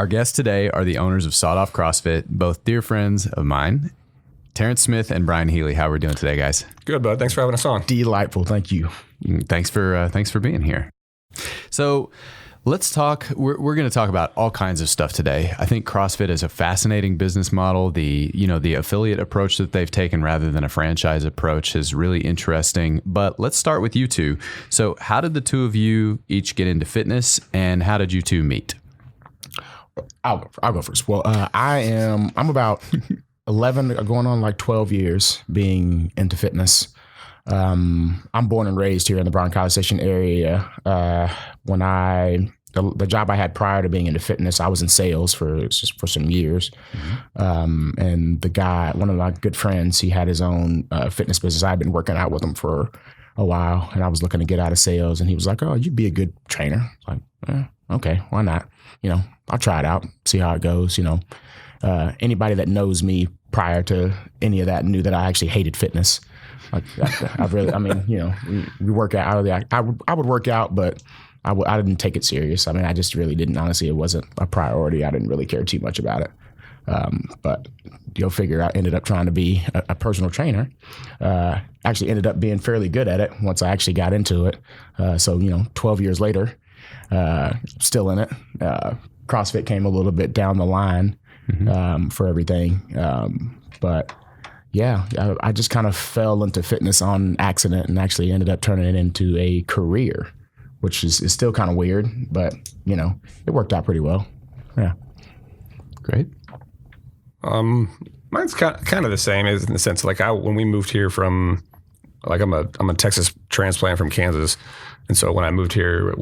Our guests today are the owners of Sawed Off CrossFit, both dear friends of mine, Terrance Smith and Brian Healy. How are we doing today, guys? Good, bud. Thanks for having us on. Delightful. Thank you. Thanks for being here. So let's talk. We're going to talk about all kinds of stuff today. I think CrossFit is a fascinating business model. The affiliate approach that they've taken rather than a franchise approach is really interesting. But let's start with you two. So how did the two of you each get into fitness, and how did you two meet? I'll go first. Well, I'm about 11, going on like 12 years being into fitness. I'm born and raised here in the Bryan-College Station area. The job I had prior to being into fitness, I was in sales for some years. Mm-hmm. And the guy, one of my good friends, he had his own fitness business. I'd been working out with him for a while, and I was looking to get out of sales. And he was like, "Oh, you'd be a good trainer." I was like, okay, why not? I'll try it out, see how it goes. Anybody that knows me prior to any of that knew that I actually hated fitness. Like, we work out. I would work out, but I didn't take it serious. I mean, I just really didn't. Honestly, it wasn't a priority. I didn't really care too much about it. But you'll figure I ended up trying to be a personal trainer. Actually ended up being fairly good at it once I actually got into it. 12 years later, still in it. CrossFit came a little bit down the line for everything. But yeah, I just kind of fell into fitness on accident and actually ended up turning it into a career, which is still kind of weird, but it worked out pretty well. Yeah. Great. Mine's kind of the same, is in the sense like when we moved here from, like I'm a Texas transplant from Kansas, and so when I moved here,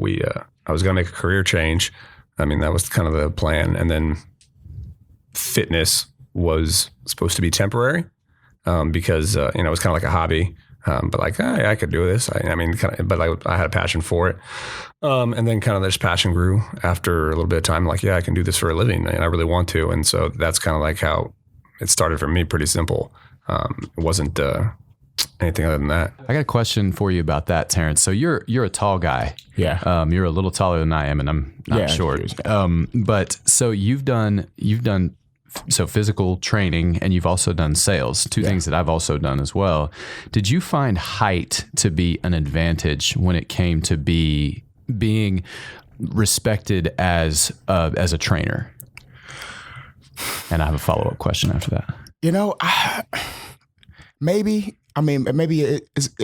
I was going to make a career change. I mean, that was kind of the plan, and then fitness was supposed to be temporary because it was kind of like a hobby. But like, I could do this. I had a passion for it. And then kind of this passion grew after a little bit of time. Like, I can do this for a living, and I really want to. And so that's kind of like how it started for me. Pretty simple. It wasn't anything other than that. I got a question for you about that, Terrance. So you're a tall guy. Yeah. You're a little taller than I am, and I'm not short. But so you've done physical training, and you've also done sales, two things that I've also done as well. Did you find height to be an advantage when it came to being respected as a trainer? And I have a follow-up question after that. Maybe. I mean, maybe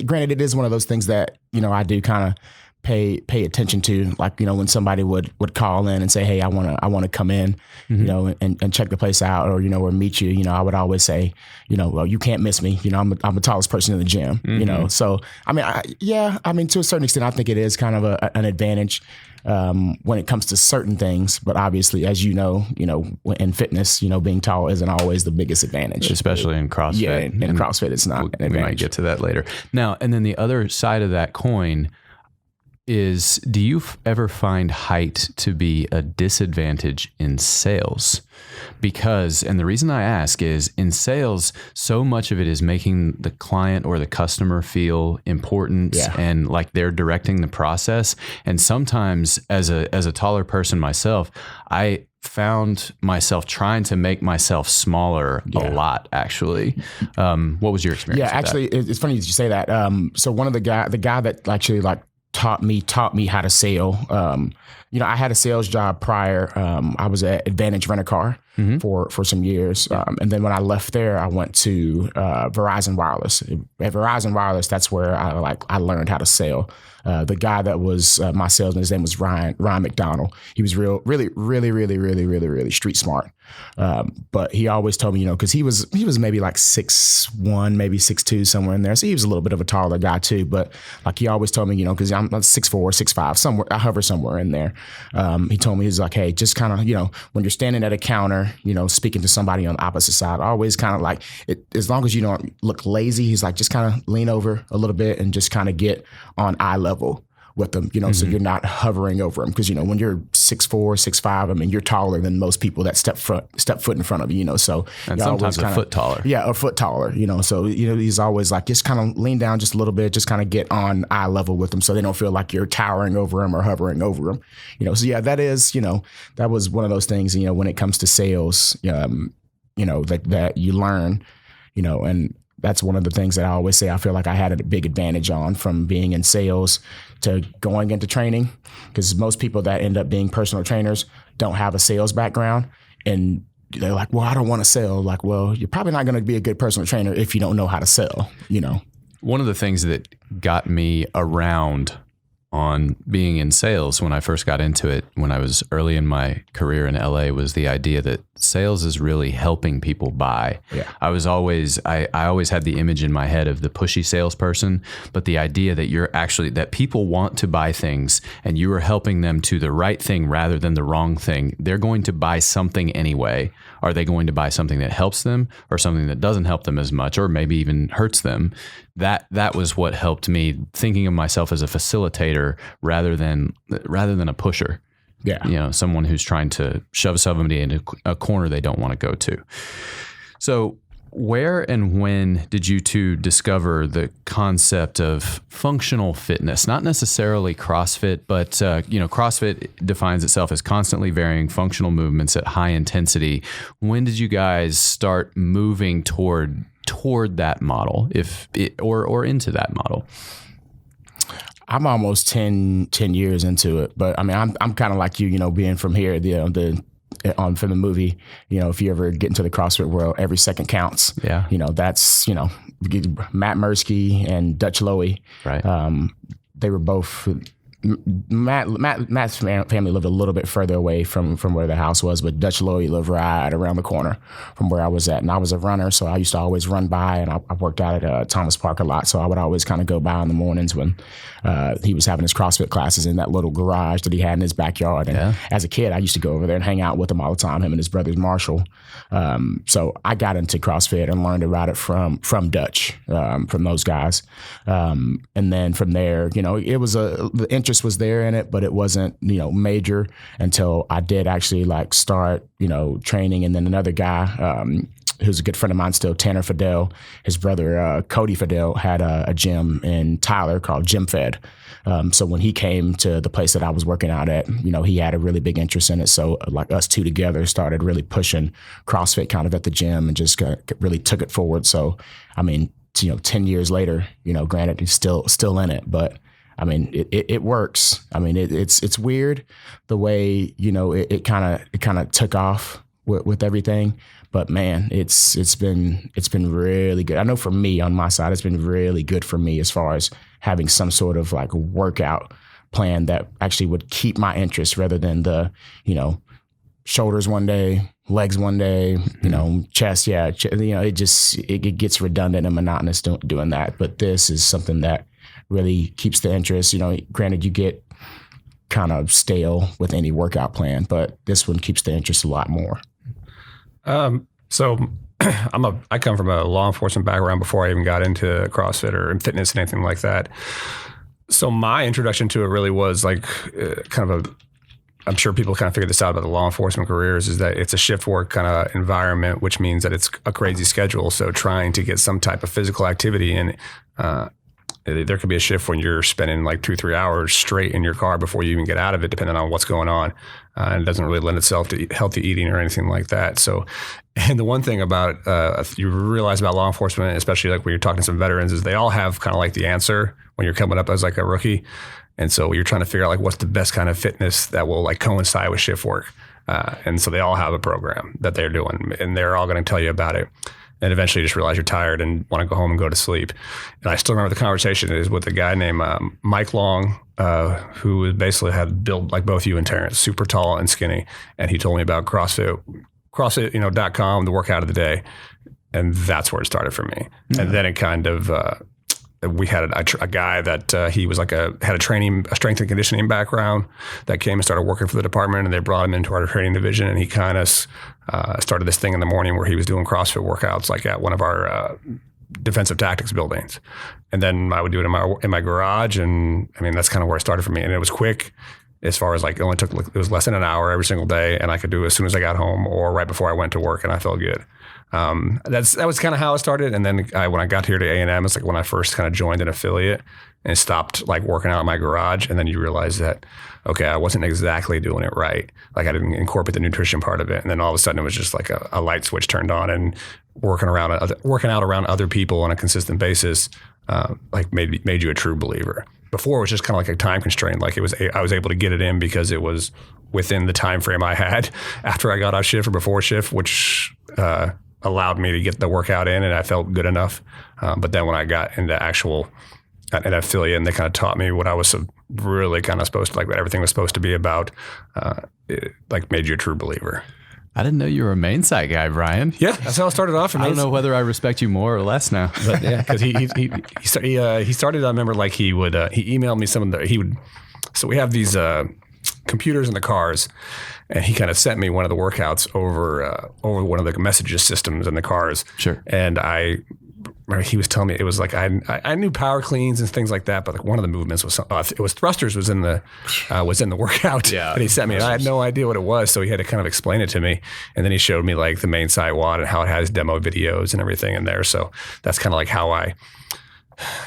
granted, it is one of those things that, I do kind of pay attention to, like, when somebody would call in and say, "Hey, I want to come in, and check the place out, or meet you." I would always say, "Well, you can't miss me. I'm the tallest person in the gym." So I mean, to a certain extent, I think it is kind of an advantage when it comes to certain things. But obviously, as in fitness, being tall isn't always the biggest advantage, especially in CrossFit. Yeah, in CrossFit, it's not an advantage. We might get to that later. Now, and then the other side of that coin is, do you ever find height to be a disadvantage in sales? Because, and the reason I ask is, in sales, so much of it is making the client or the customer feel important and like they're directing the process. And sometimes as a taller person myself, I found myself trying to make myself smaller a lot, actually. What was your experience with actually, that? It's funny that you say that. So one of the guy that actually taught me how to sell. I had a sales job prior. I was at Advantage Rent-A-Car for some years. And then when I left there, I went to Verizon Wireless. At Verizon Wireless, that's where I learned how to sell. The guy that was my salesman, his name was Ryan McDonald. He was really street smart. But he always told me, because he was maybe like 6'1", maybe 6'2", somewhere in there. So he was a little bit of a taller guy too. But like he always told me, because I'm 6'4", 6'5", somewhere, I hover somewhere in there. He told me, he's like, "Hey, just kind of, when you're standing at a counter, speaking to somebody on the opposite side, always kind of like, as long as you don't look lazy," he's like, "just kind of lean over a little bit and just kind of get on eye level with them, so you're not hovering over them. Because, when you're 6'4", 6'5", I mean, you're taller than most people that step foot in front of you, so. And sometimes a foot taller. Yeah, a foot taller, so, he's always like, just kind of lean down just a little bit, just kind of get on eye level with them so they don't feel like you're towering over them or hovering over them, So, yeah, that is, that was one of those things, when it comes to sales, that you learn, and that's one of the things that I always say I feel like I had a big advantage on from being in sales to going into training, because most people that end up being personal trainers don't have a sales background, and they're like, well, I don't want to sell. Like, well, you're probably not going to be a good personal trainer if you don't know how to sell, One of the things that got me around on being in sales when I first got into it, when I was early in my career in LA, was the idea that sales is really helping people buy. Yeah. I always had the image in my head of the pushy salesperson, but the idea that that people want to buy things and you are helping them to the right thing rather than the wrong thing. They're going to buy something anyway. Are they going to buy something that helps them or something that doesn't help them as much or maybe even hurts them? That was what helped me thinking of myself as a facilitator rather than a pusher. Yeah. Someone who's trying to shove somebody into a corner they don't want to go to. So where and when did you two discover the concept of functional fitness? Not necessarily CrossFit, but CrossFit defines itself as constantly varying functional movements at high intensity. When did you guys start moving toward that model, or into that model? I'm almost 10 years into it, but I mean, I'm kind of like you, being from here, from the movie, if you ever get into the CrossFit world, every second counts. Yeah. That's, Matt Mursky and Dutch Lowy. Right. They were both, Matt's family lived a little bit further away from where the house was, but Dutch Lowy lived right around the corner from where I was at. And I was a runner, so I used to always run by, and I worked out at Thomas Park a lot. So I would always kind of go by in the mornings when he was having his CrossFit classes in that little garage that he had in his backyard. And as a kid, I used to go over there and hang out with him all the time, him and his brothers Marshall. So I got into CrossFit and learned about it from Dutch, from those guys. And then from there, it was the interest was there in it, but it wasn't, major until I did actually start, training. And then another guy, who's a good friend of mine still, Tanner Fidel, his brother, Cody Fidel, had a gym in Tyler called Gym Fed. So when he came to the place that I was working out at, he had a really big interest in it. So us two together started really pushing CrossFit kind of at the gym and just really took it forward. So, I mean, 10 years later, granted he's still in it, but I mean, it works. I mean, it's weird the way, it kind of took off with everything, but man, it's been really good. I know for me on my side, it's been really good for me as far as having some sort of workout plan that actually would keep my interest rather than the, shoulders one day, legs one day, chest. Yeah. It gets redundant and monotonous doing that. But this is something that really keeps the interest. Granted, you get kind of stale with any workout plan, but this one keeps the interest a lot more. So I come from a law enforcement background before I even got into CrossFit or fitness and anything like that. So my introduction to it really was I'm sure people kind of figured this out about the law enforcement careers, is that it's a shift work kind of environment, which means that it's a crazy schedule. So trying to get some type of physical activity in, there could be a shift when you're spending 2-3 hours straight in your car before you even get out of it, depending on what's going on. And it doesn't really lend itself to healthy eating or anything like that. So, and the one thing about, you realize about law enforcement, especially when you're talking to some veterans, is they all have kind of the answer when you're coming up as a rookie. And so you're trying to figure out what's the best kind of fitness that will coincide with shift work. And so they all have a program that they're doing, and they're all going to tell you about it. And eventually you just realize you're tired and want to go home and go to sleep. And I still remember the conversation is with a guy named Mike Long, who basically had built like both you and Terrance, super tall and skinny. And he told me about CrossFit.com, the workout of the day. And that's where it started for me. Mm-hmm. And then it kind of, we had a guy that he was had a strength and conditioning background that came and started working for the department, and they brought him into our training division, and he kind of started this thing in the morning where he was doing CrossFit workouts at one of our defensive tactics buildings. And then I would do it in my garage. And I mean, that's kind of where it started for me. And it was quick as far as like, it was less than an hour every single day. And I could do it as soon as I got home or right before I went to work, and I felt good. That was kind of how it started. And then when I got here to A&M, it's like when I first kind of joined an affiliate and stopped like working out in my garage. And then you realize that, okay, I wasn't exactly doing it right. Like I didn't incorporate the nutrition part of it. And then all of a sudden it was just like a light switch turned on, and working out around other people on a consistent basis, like made you a true believer. Before it was just kind of like a time constraint. Like I was able to get it in because it was within the time frame I had after I got off shift or before shift, which allowed me to get the workout in, and I felt good enough. But then when I got into an affiliate, and they kind of taught me what I was really kind of supposed to, like what everything was supposed to be about, it like made you a true believer. I didn't know you were a main site guy, Brian. Yeah, that's how I started off. I don't know whether I respect you more or less now. But yeah, because he started. I remember like he emailed me some of so we have these computers in the cars, and he kind of sent me one of the workouts over one of the messages systems in the cars. Sure. And he was telling me, it was like I knew power cleans and things like that, but like one of the movements was it was thrusters was in the workout. Yeah, that he sent me, and I had no idea what it was, so he had to kind of explain it to me. And then he showed me like the main site WOD and how it has demo videos and everything in there. So that's kind of like how I,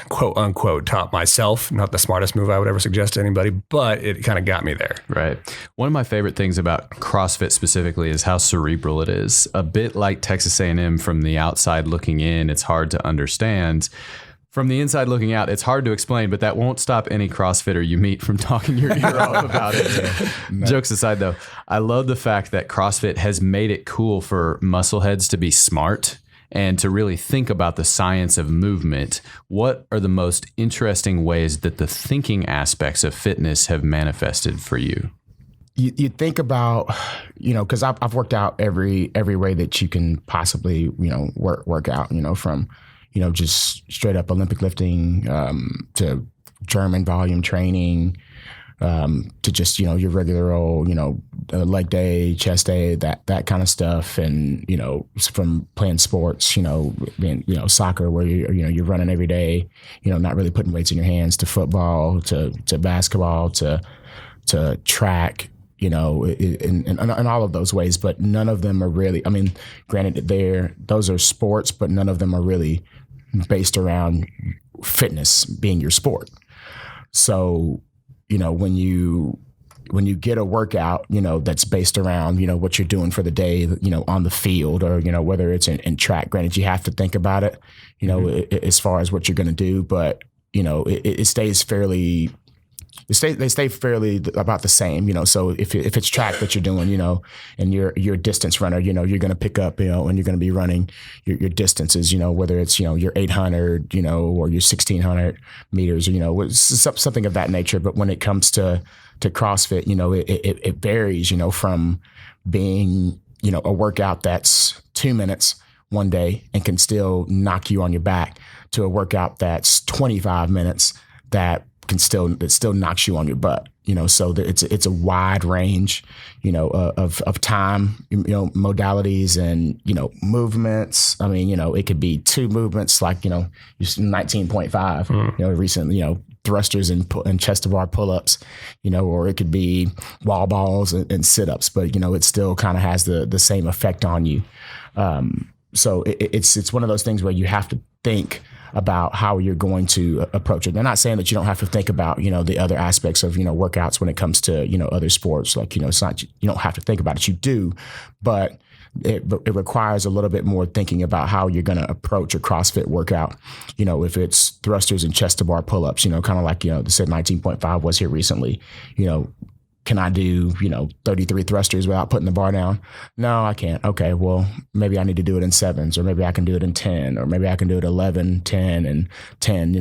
quote unquote, taught myself. Not the smartest move I would ever suggest to anybody, but it kind of got me there. Right. One of my favorite things about CrossFit specifically is how cerebral it is. A bit like Texas A&M from the outside looking in, it's hard to understand. From the inside looking out, it's hard to explain, but that won't stop any CrossFitter you meet from talking your ear off about it. No. Jokes aside, though, I love the fact that CrossFit has made it cool for muscleheads to be smart and to really think about the science of movement. What are the most interesting ways that the thinking aspects of fitness have manifested for you? You think about, because I've worked out every way that you can possibly, work out, from, just straight up Olympic lifting to German volume training, to just, your regular old, leg day, chest day, that kind of stuff. And, from playing sports, being, soccer where you're running every day, not really putting weights in your hands, to football, to basketball, to track, in all of those ways. But none of them are really, granted those are sports, but none of them are really based around fitness being your sport. So, when you get a workout, that's based around, what you're doing for the day, on the field, or, whether it's in track, granted, you have to think about it, as far as what you're going to do, but, it stays fairly, they stay fairly about the same, so if it's track that you're doing, and you're a distance runner, you're going to pick up, and you're going to be running your distances, whether it's, your 800, or your 1600 meters, or, something of that nature. But when it comes to CrossFit, it varies, from being, a workout that's 2 minutes one day and can still knock you on your back, to a workout that's 25 minutes that still knocks you on your butt, so it's a wide range, of time, modalities and, movements. It could be 2 movements, like, 19.5, recently, thrusters and chest to bar pull-ups, or it could be wall balls and sit-ups, but, it still kind of has the same effect on you. So it's one of those things where you have to think about how you're going to approach it. They're not saying that you don't have to think about, the other aspects of, workouts when it comes to, other sports. Like, it's not, you don't have to think about it. You do, but it requires a little bit more thinking about how you're going to approach a CrossFit workout. If it's thrusters and chest to bar pull-ups, kind of like, they said 19.5 was here recently, can I do, 33 thrusters without putting the bar down? No, I can't. Okay, well, maybe I need to do it in 7s, or maybe I can do it in 10, or maybe I can do it 11, 10, and 10.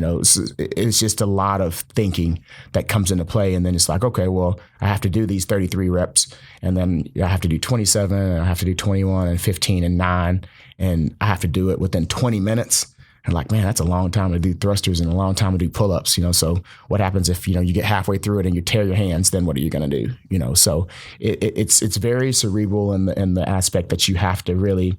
It's just a lot of thinking that comes into play. And then it's like, okay, well, I have to do these 33 reps, and then I have to do 27, and I have to do 21, and 15, and 9, and I have to do it within 20 minutes. And like, man, that's a long time to do thrusters and a long time to do pull-ups, So what happens if, you get halfway through it and you tear your hands, then what are you going to do? So it's very cerebral in the aspect that you have to really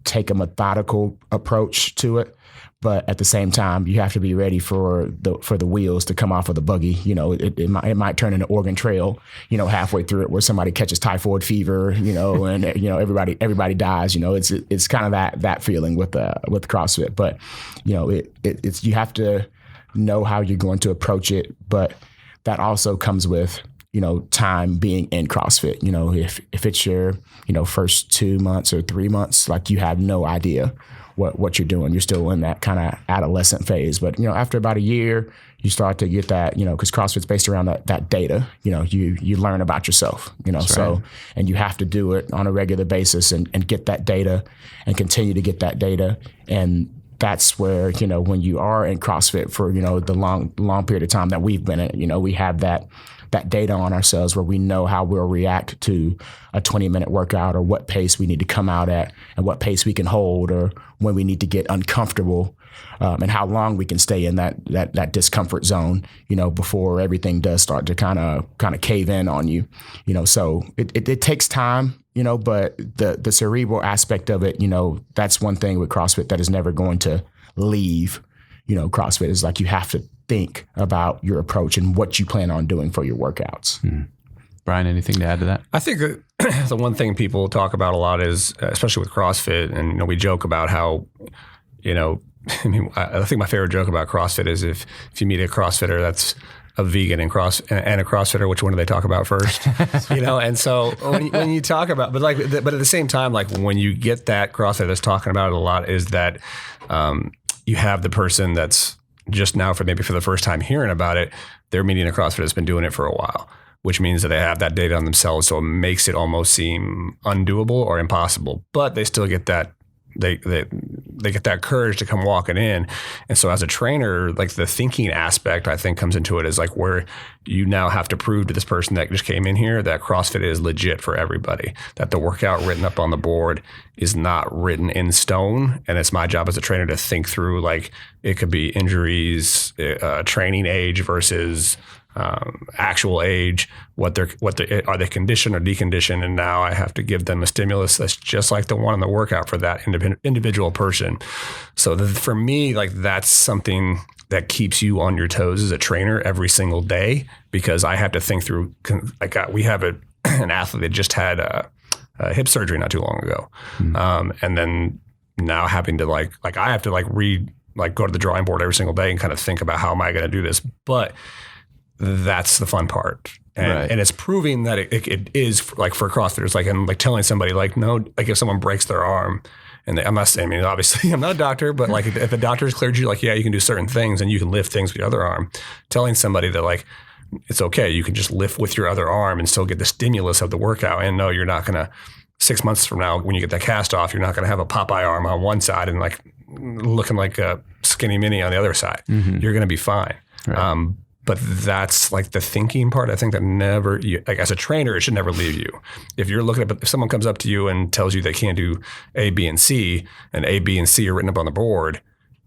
take a methodical approach to it. But at the same time, you have to be ready for the wheels to come off of the buggy. It might turn into Oregon Trail, halfway through it, where somebody catches typhoid fever, and everybody dies. It's kind of that feeling with CrossFit. But it's you have to know how you're going to approach it. But that also comes with time being in CrossFit. If it's your first 2 months or 3 months, like you have no idea what you're doing. You're still in that kind of adolescent phase. But, after about a year, you start to get that, because CrossFit's based around that data, you learn about yourself, right. And you have to do it on a regular basis and get that data and continue to get that data. And that's where, when you are in CrossFit for, the long period of time that we've been in it, we have that data on ourselves where we know how we'll react to a 20-minute workout, or what pace we need to come out at, and what pace we can hold, or when we need to get uncomfortable, and how long we can stay in that discomfort zone, before everything does start to kind of cave in on you, so it takes time, but the cerebral aspect of it, that's one thing with CrossFit that is never going to leave. CrossFit is like, you have to think about your approach and what you plan on doing for your workouts. Brian, anything to add to that? I think that the one thing people talk about a lot is, especially with CrossFit, and we joke about how, I think my favorite joke about CrossFit is if you meet a CrossFitter that's a vegan and a CrossFitter, which one do they talk about first? And so when you talk about, but at the same time, like when you get that CrossFitter that's talking about it a lot, is that you have the person that's just now for the first time hearing about it, they're meeting a CrossFitter that's been doing it for a while, which means that they have that data on themselves. So it makes it almost seem undoable or impossible, but they still get that, they get that courage to come walking in. And so as a trainer, like the thinking aspect, I think comes into it is like where you now have to prove to this person that just came in here that CrossFit is legit for everybody, that the workout written up on the board is not written in stone. And it's my job as a trainer to think through, like, it could be injuries, training age versus actual age, are they conditioned or deconditioned, and now I have to give them a stimulus that's just like the one in the workout for that individual person. So for me, like, that's something that keeps you on your toes as a trainer every single day, because I have to think through. Like we have an athlete that just had a hip surgery not too long ago, and then now having to I have to go to the drawing board every single day and kind of think about how am I going to do this, but that's the fun part. And it's proving that it is like for CrossFitters, and telling somebody no, if someone breaks their arm, and I'm not saying, obviously I'm not a doctor, but if a doctor has cleared you, yeah, you can do certain things and you can lift things with your other arm, telling somebody that it's okay, you can just lift with your other arm and still get the stimulus of the workout. And no, you're not going to, 6 months from now, when you get that cast off, you're not going to have a Popeye arm on one side and looking like a skinny mini on the other side. Mm-hmm. You're going to be fine. Right. But that's the thinking part. I think that never, as a trainer, it should never leave you. If you're looking at, if someone comes up to you and tells you they can't do A, B, and C, and A, B, and C are written up on the board,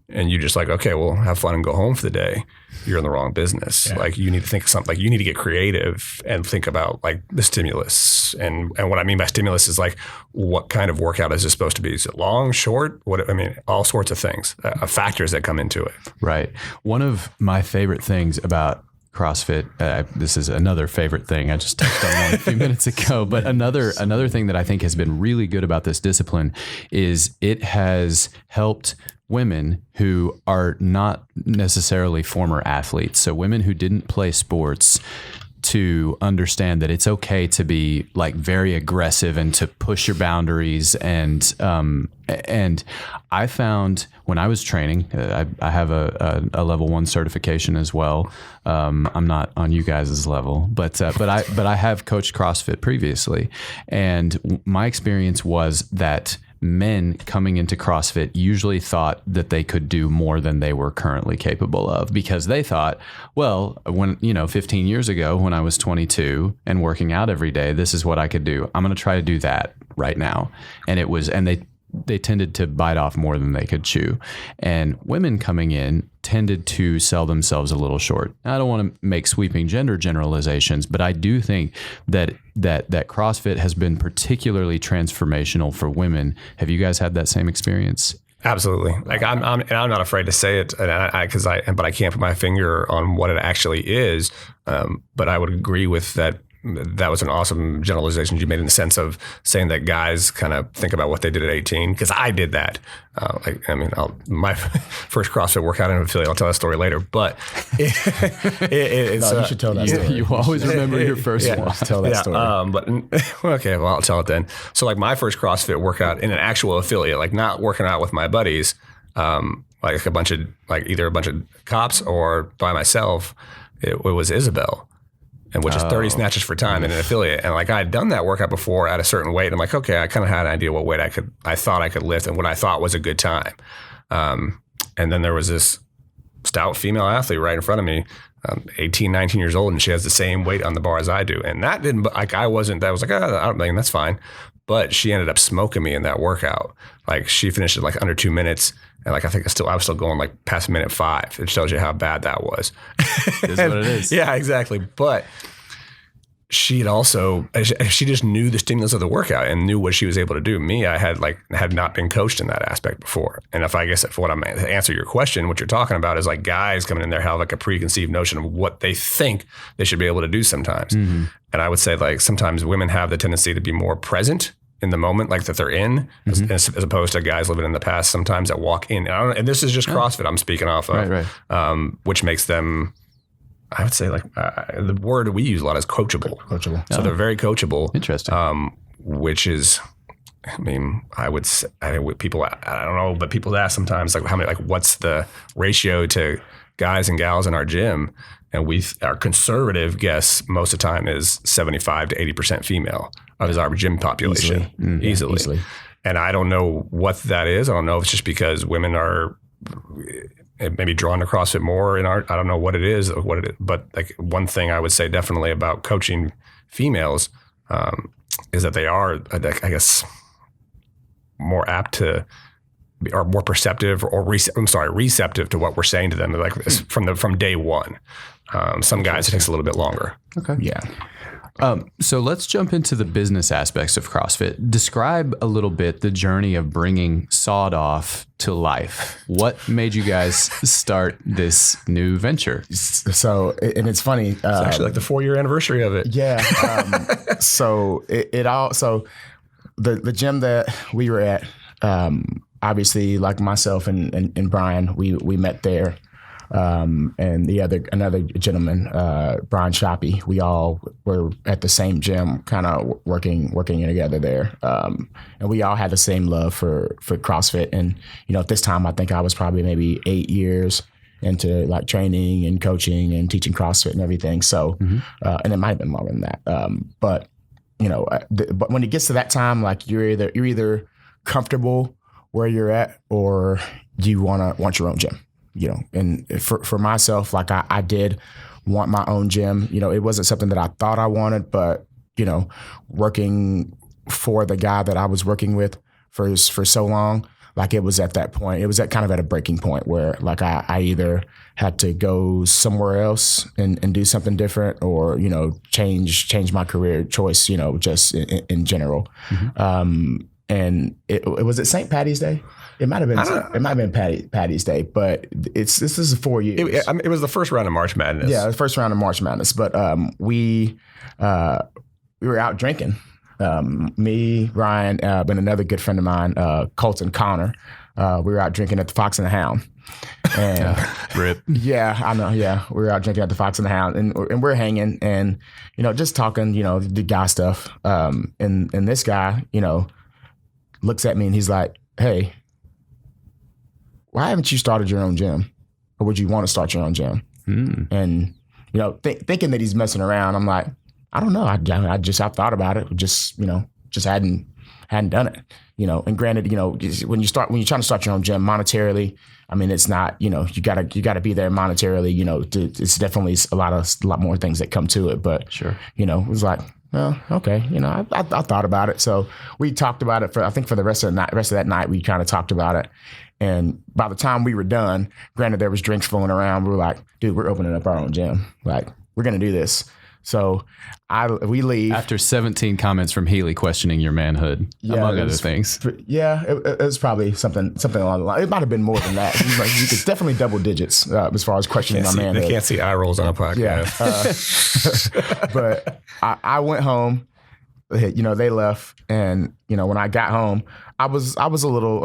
and you just okay, well, have fun and go home for the day, you're in the wrong business. Yeah. You need to think of something, you need to get creative and think about the stimulus. And what I mean by stimulus is what kind of workout is this supposed to be? Is it long, short? All sorts of things, factors that come into it. Right. One of my favorite things about CrossFit, this is another favorite thing. I just touched on one a few minutes ago, but another thing that I think has been really good about this discipline is it has helped women who are not necessarily former athletes. So women who didn't play sports, to understand that it's okay to be very aggressive and to push your boundaries. And I found when I was training, I have a level 1 certification as well. I'm not on you guys' level, but I have coached CrossFit previously. And my experience was that men coming into CrossFit usually thought that they could do more than they were currently capable of, because they thought, well, when 15 years ago when I was 22 and working out every day, this is what I could do. I'm going to try to do that right now. And they tended to bite off more than they could chew. And women coming in tended to sell themselves a little short. I don't want to make sweeping gender generalizations, but I do think that CrossFit has been particularly transformational for women. Have you guys had that same experience? Absolutely. Like I'm not afraid to say it, but I can't put my finger on what it actually is. But I would agree with that. That was an awesome generalization you made in the sense of saying that guys kind of think about what they did at 18, because I did that. My first CrossFit workout in an affiliate, I'll tell that story later, but it's... No, you should tell that story. You always remember your first one. Tell that story. Okay, well, I'll tell it then. So like my first CrossFit workout in an actual affiliate, like not working out with my buddies, like either a bunch of cops or by myself, it was Isabel. And which is 30 snatches for time in an affiliate. And like I had done that workout before at a certain weight. And I'm like, okay, I kind of had an idea what weight I thought I could lift and what I thought was a good time. And then there was this stout female athlete right in front of me, 18, 19 years old, and she has the same weight on the bar as I do. And that didn't, like, I was like, I don't think that's fine. But she ended up smoking me in that workout. Like she finished it like under 2 minutes. And like, I think I was still going like past minute 5. It shows you how bad that was. It is what it is. Yeah, exactly. But she just knew the stimulus of the workout and knew what she was able to do. Me, I had not been coached in that aspect before. And to answer your question, what you're talking about is like guys coming in there have like a preconceived notion of what they think they should be able to do sometimes. Mm-hmm. And I would say like sometimes women have the tendency to be more present in the moment, like that they're in, mm-hmm. as opposed to guys living in the past sometimes that walk in. And this is just CrossFit I'm speaking off of, right. Which makes them, I would say like the word we use a lot is coachable. Coachable. So they're very coachable. Interesting. Which is, I would say, people, I don't know, but people ask sometimes like how many, like what's the ratio to guys and gals in our gym? And our conservative guess most of the time is 75 to 80% female of our gym population. Easily. And I don't know what that is. I don't know if it's just because women are maybe drawn to CrossFit more in I don't know what it is, but like one thing I would say definitely about coaching females is that they are, I guess, more apt to are more perceptive or receptive to what we're saying to them, like from day one. Some guys, it takes a little bit longer. Okay. Yeah. So let's jump into the business aspects of CrossFit. Describe a little bit the journey of bringing Sawed Off to life. What made you guys start this new venture? So, and it's funny. It's actually like the 4-year anniversary of it. Yeah. So the gym that we were at, obviously, like myself and Brian, we met there, and another gentleman, Brian Shoppy. We all were at the same gym, kind of working together there, and we all had the same love for CrossFit. And at this time, I think I was probably maybe 8 years into like training and coaching and teaching CrossFit and everything. So, and it might have been longer than that, but but when it gets to that time, like you're either comfortable where you're at or you want your own gym, and for myself, like I did want my own gym. It wasn't something that I thought I wanted, but working for the guy that I was working with for so long, like it was at that point, it was at a breaking point where like I either had to go somewhere else and do something different or, change my career choice, just in general. Mm-hmm. And it was it St. Patty's Day? It might have been Patty's Day, but this is 4 years. It was the first round of March Madness. Yeah, the first round of March Madness. But we were out drinking. Me, Ryan, and another good friend of mine, Colton Connor. We were out drinking at the Fox and the Hound. And rip. Yeah, I know. Yeah, we were out drinking at the Fox and the Hound, and we're hanging and just talking, the guy stuff. And this guy, looks at me and he's like, "Hey, why haven't you started your own gym? Or would you want to start your own gym?" And, thinking that he's messing around, I'm like, I don't know. I thought about it, just hadn't done it, and granted, when you're trying to start your own gym monetarily, it's not, you gotta be there monetarily, it's definitely a lot more things that come to it, but sure. It was like, well, okay. I thought about it. So we talked about it for the rest of that night, we kind of talked about it. And by the time we were done, granted there was drinks flowing around. We were like, dude, we're opening up our own gym. Like, we're going to do this. So we leave. After 17 comments from Healy questioning your manhood, among other things. Yeah, it was probably something along the line. It might have been more than that. You could definitely double digits as far as questioning my manhood. They can't see eye rolls on a podcast. Yeah. But I went home. They left, and when I got home, I was a little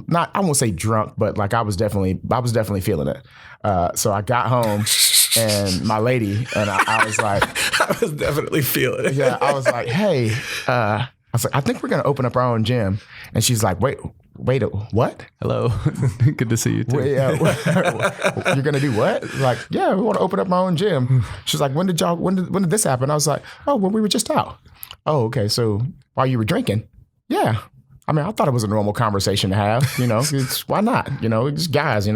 not, I won't say drunk, but like I was definitely feeling it. So I got home. And my lady and I was like, I was definitely feeling it. Yeah, I was like, hey, I was like, I think we're gonna open up our own gym. And she's like, wait, what? Hello, good to see you too. You're gonna do what? Like, yeah, we want to open up our own gym. She's like, when did this happen? I was like, oh, when we were just out. Oh, okay. So while you were drinking? Yeah. I mean, I thought it was a normal conversation to have, why not? It's guys,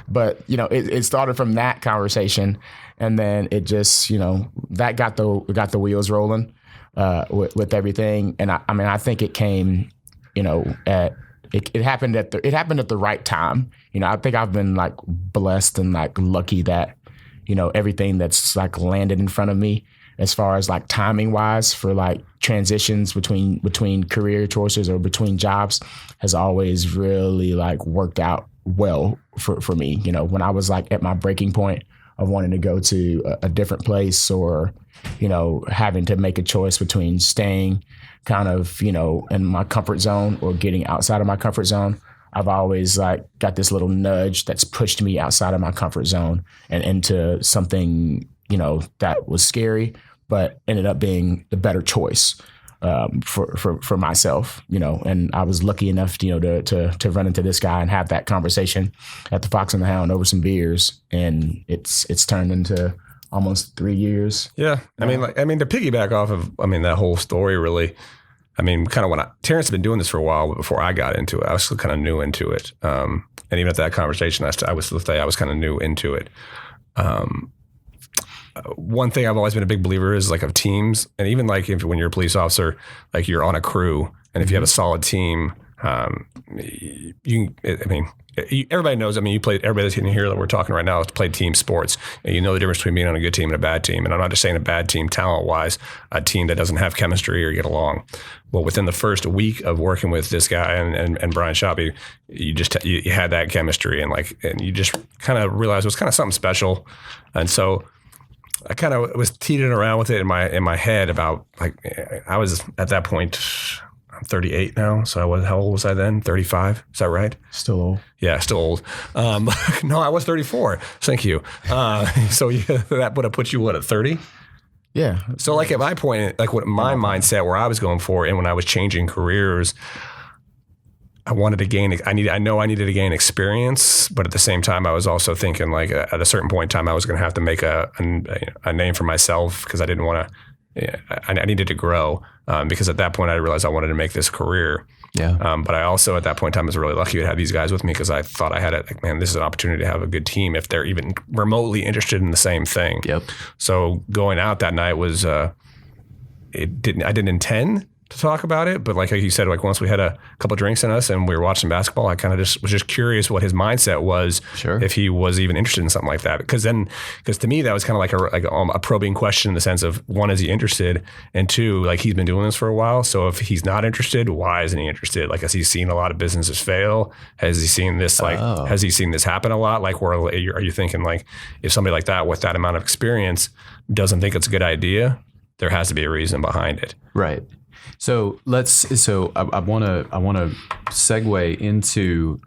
but it started from that conversation, and then it just, that got the wheels rolling, with everything. And I think it came, it happened at the right time. I think I've been like blessed and like lucky that, everything that's like landed in front of me as far as like timing wise for like transitions between career choices or between jobs has always really like worked out well for me. When I was like at my breaking point of wanting to go to a different place, or, having to make a choice between staying kind of, in my comfort zone or getting outside of my comfort zone, I've always like got this little nudge that's pushed me outside of my comfort zone and into something, that was scary, but ended up being the better choice for myself, and I was lucky enough, to run into this guy and have that conversation at the Fox and the Hound over some beers, and it's turned into almost 3 years. Yeah, I mean, to piggyback off of, that whole story, really. Kind of when Terrance had been doing this for a while before I got into it, I was still kind of new into it, and even at that conversation, I was kind of new into it. One thing I've always been a big believer is like of teams, and even like when you're a police officer, like you're on a crew, and if you have a solid team, everybody knows. Everybody that's in here that we're talking right now has played team sports, and you know the difference between being on a good team and a bad team. And I'm not just saying a bad team talent wise, a team that doesn't have chemistry or get along. Well, within the first week of working with this guy and Brian Shoppy, you had that chemistry, and you just kind of realized it was kind of something special, and so I kind of was teetering around with it in my head about, like, I was at that point, I'm 38 now. So how old was I then? 35. Is that right? Still old. Yeah, still old. No, I was 34. Thank you. So that would have put you, at 30? Yeah. So like at my point, like what my mindset where I was going for, and when I was changing careers, I wanted to gain, I needed to gain experience, but at the same time, I was also thinking like at a certain point in time, I was going to have to make a name for myself, because I didn't want to, I needed to grow, because at that point I realized I wanted to make this career. Yeah. But I also at that point in time was really lucky to have these guys with me, because I thought I had this is an opportunity to have a good team if they're even remotely interested in the same thing. Yep. So going out that night was, I didn't intend to talk about it, but like you said, like once we had a couple of drinks in us and we were watching basketball, I kind of was just curious what his mindset was, sure, if he was even interested in something like that. Because to me that was kind of like a probing question in the sense of, one, is he interested, and two, like he's been doing this for a while, so if he's not interested, why isn't he interested? Like, has he seen a lot of businesses fail? Has he seen this has he seen this happen a lot? Like, where are you thinking like if somebody like that with that amount of experience doesn't think it's a good idea, there has to be a reason behind it, right? So I want to segue into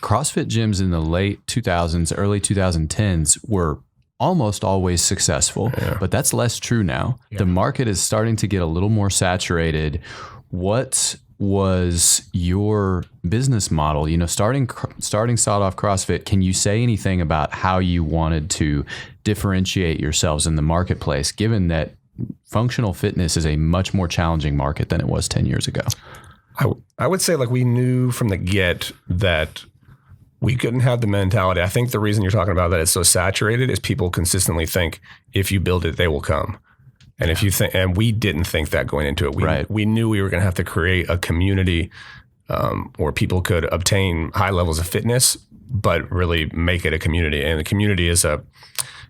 CrossFit gyms in the late 2000s, early 2010s were almost always successful, but that's less true now. Yeah. The market is starting to get a little more saturated. What was your business model? Starting Sawed Off CrossFit, can you say anything about how you wanted to differentiate yourselves in the marketplace, given that functional fitness is a much more challenging market than it was 10 years ago? I would say like we knew from the get that we couldn't have the mentality. I think the reason you're talking about that it's so saturated is people consistently think if you build it, they will come. And if you think, and we didn't think that going into it, we knew we were going to have to create a community where people could obtain high levels of fitness, but really make it a community. And the community is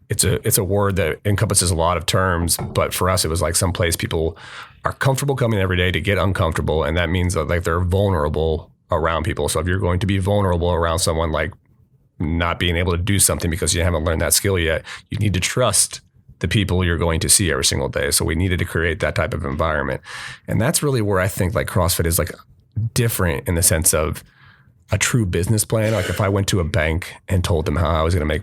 it's a word that encompasses a lot of terms, but for us, it was like someplace people are comfortable coming every day to get uncomfortable. And that means that like they're vulnerable around people. So if you're going to be vulnerable around someone, like not being able to do something because you haven't learned that skill yet, you need to trust the people you're going to see every single day. So we needed to create that type of environment. And that's really where I think like CrossFit is like different in the sense of a true business plan. Like if I went to a bank and told them how I was going to make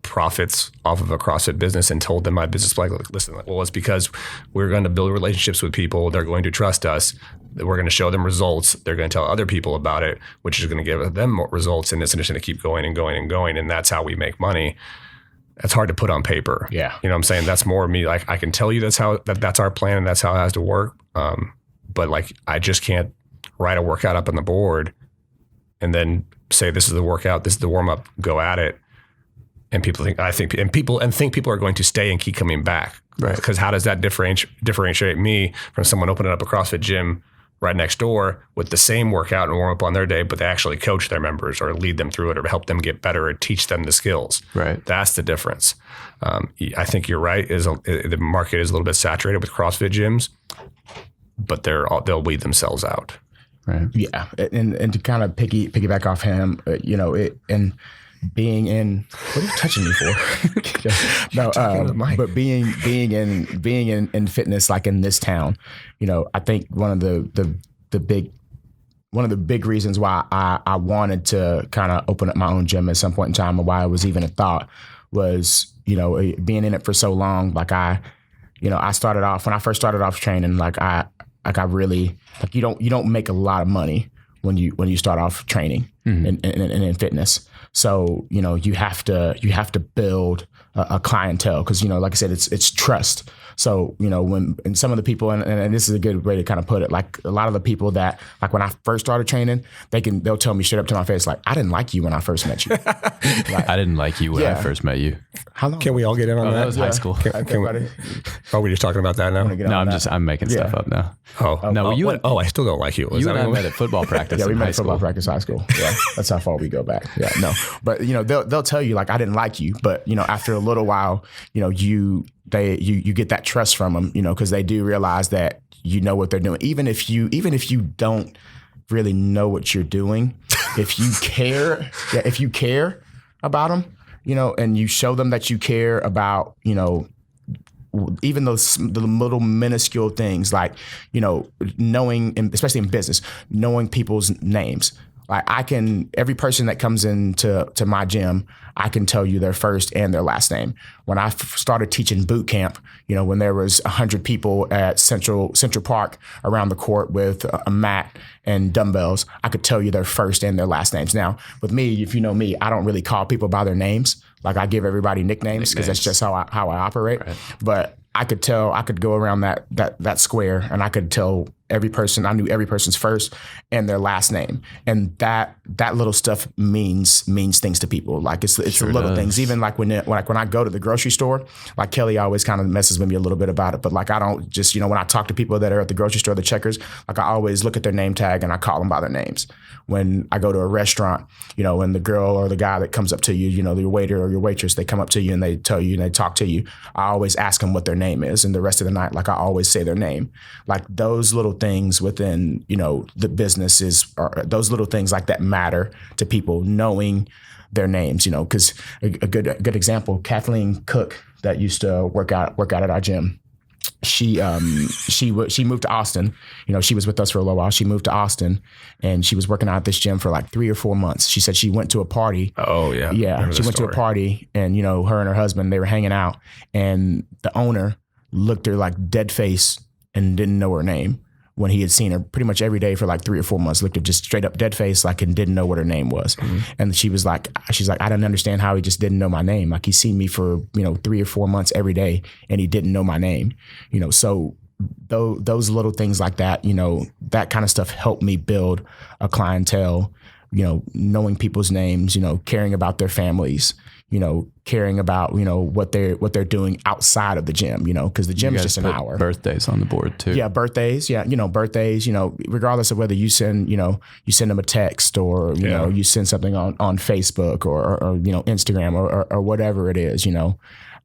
profits off of a CrossFit business and told them my business plan, like, listen, well, it's because we're going to build relationships with people. They're going to trust us. We're going to show them results. They're going to tell other people about it, which is going to give them more results. And it's just going to keep going and going and going. And that's how we make money. That's hard to put on paper. Yeah. You know what I'm saying? That's more of me. Like I can tell you that's our plan and that's how it has to work. But like, I just can't write a workout up on the board and then say, this is the workout, this is the warm up, go at it. And people think people are going to stay and keep coming back. Right. Because how does that differentiate me from someone opening up a CrossFit gym right next door with the same workout and warm up on their day, but they actually coach their members or lead them through it or help them get better or teach them the skills. Right. That's the difference. I think you're right. The market is a little bit saturated with CrossFit gyms, but they'll weed themselves out. Right. Yeah. And to kind of piggyback off him, and being in, what are you touching me for? No, but being in fitness, like in this town, I think one of the big reasons why I wanted to kind of open up my own gym at some point in time, or why it was even a thought, was, being in it for so long. Like when I first started off training, I really, like, you don't make a lot of money when you start off training in fitness. So, you have to build a clientele because, like I said, it's trust. So, when some of the people, and this is a good way to kind of put it, like a lot of the people that, like when I first started training, they'll tell me straight up to my face, like, I didn't like you when I first met you. Like, I didn't like you when I first met you. How long? Can we all get in on that? That was high school. Are we just talking about that now? No, I'm making stuff up now. I still don't like you. You and I met at football practice. Yeah, we met at football practice high school. Yeah, that's how far we go back. Yeah, no, but they'll tell you, like, I didn't like you, but after a little while, you get that trust from them, because they do realize that you know what they're doing. Even if you don't really know what you're doing, if you care about them, and you show them that you care about, even the little minuscule things, like, knowing, especially in business, knowing people's names. Like every person that comes into my gym, I can tell you their first and their last name. When I started teaching boot camp, when there was 100 people at Central Park around the court with a mat and dumbbells, I could tell you their first and their last names. Now, with me, if you know me, I don't really call people by their names. Like, I give everybody nicknames because that's just how I operate. Right. But I could go around that square and I could tell every person. I knew every person's first and their last name, and that little stuff means things to people. Like it's the little things. Even like when I go to the grocery store, like Kelly always kind of messes with me a little bit about it. But like I don't just when I talk to people that are at the grocery store, the checkers, like I always look at their name tag and I call them by their names. When I go to a restaurant, when the girl or the guy that comes up to you, the waiter or your waitress, they come up to you and they tell you and they talk to you, I always ask them what their name is, and the rest of the night, like I always say their name. Like those little things within the business those little things like that matter to people, knowing their names. Because a good example, Kathleen Cook that used to work out at our gym. She moved to Austin. She was with us for a little while. She moved to Austin and she was working out at this gym for like 3 or 4 months. She said she went to a party. Oh yeah. Yeah. She went to a party and, her and her husband, they were hanging out and the owner looked her like dead face and didn't know her name when he had seen her pretty much every day for like 3 or 4 months, looked her just straight up dead face, like, and didn't know what her name was. Mm-hmm. And she's like, I don't understand how he just didn't know my name. Like he's seen me for, 3 or 4 months every day and he didn't know my name, so those little things like that, that kind of stuff helped me build a clientele, knowing people's names, caring about their families, caring about, what they're doing outside of the gym, because the gym is just an hour. Birthdays on the board too. Yeah. Birthdays. Yeah. Birthdays, regardless of whether you send them a text or, you send something on Facebook or Instagram or whatever it is,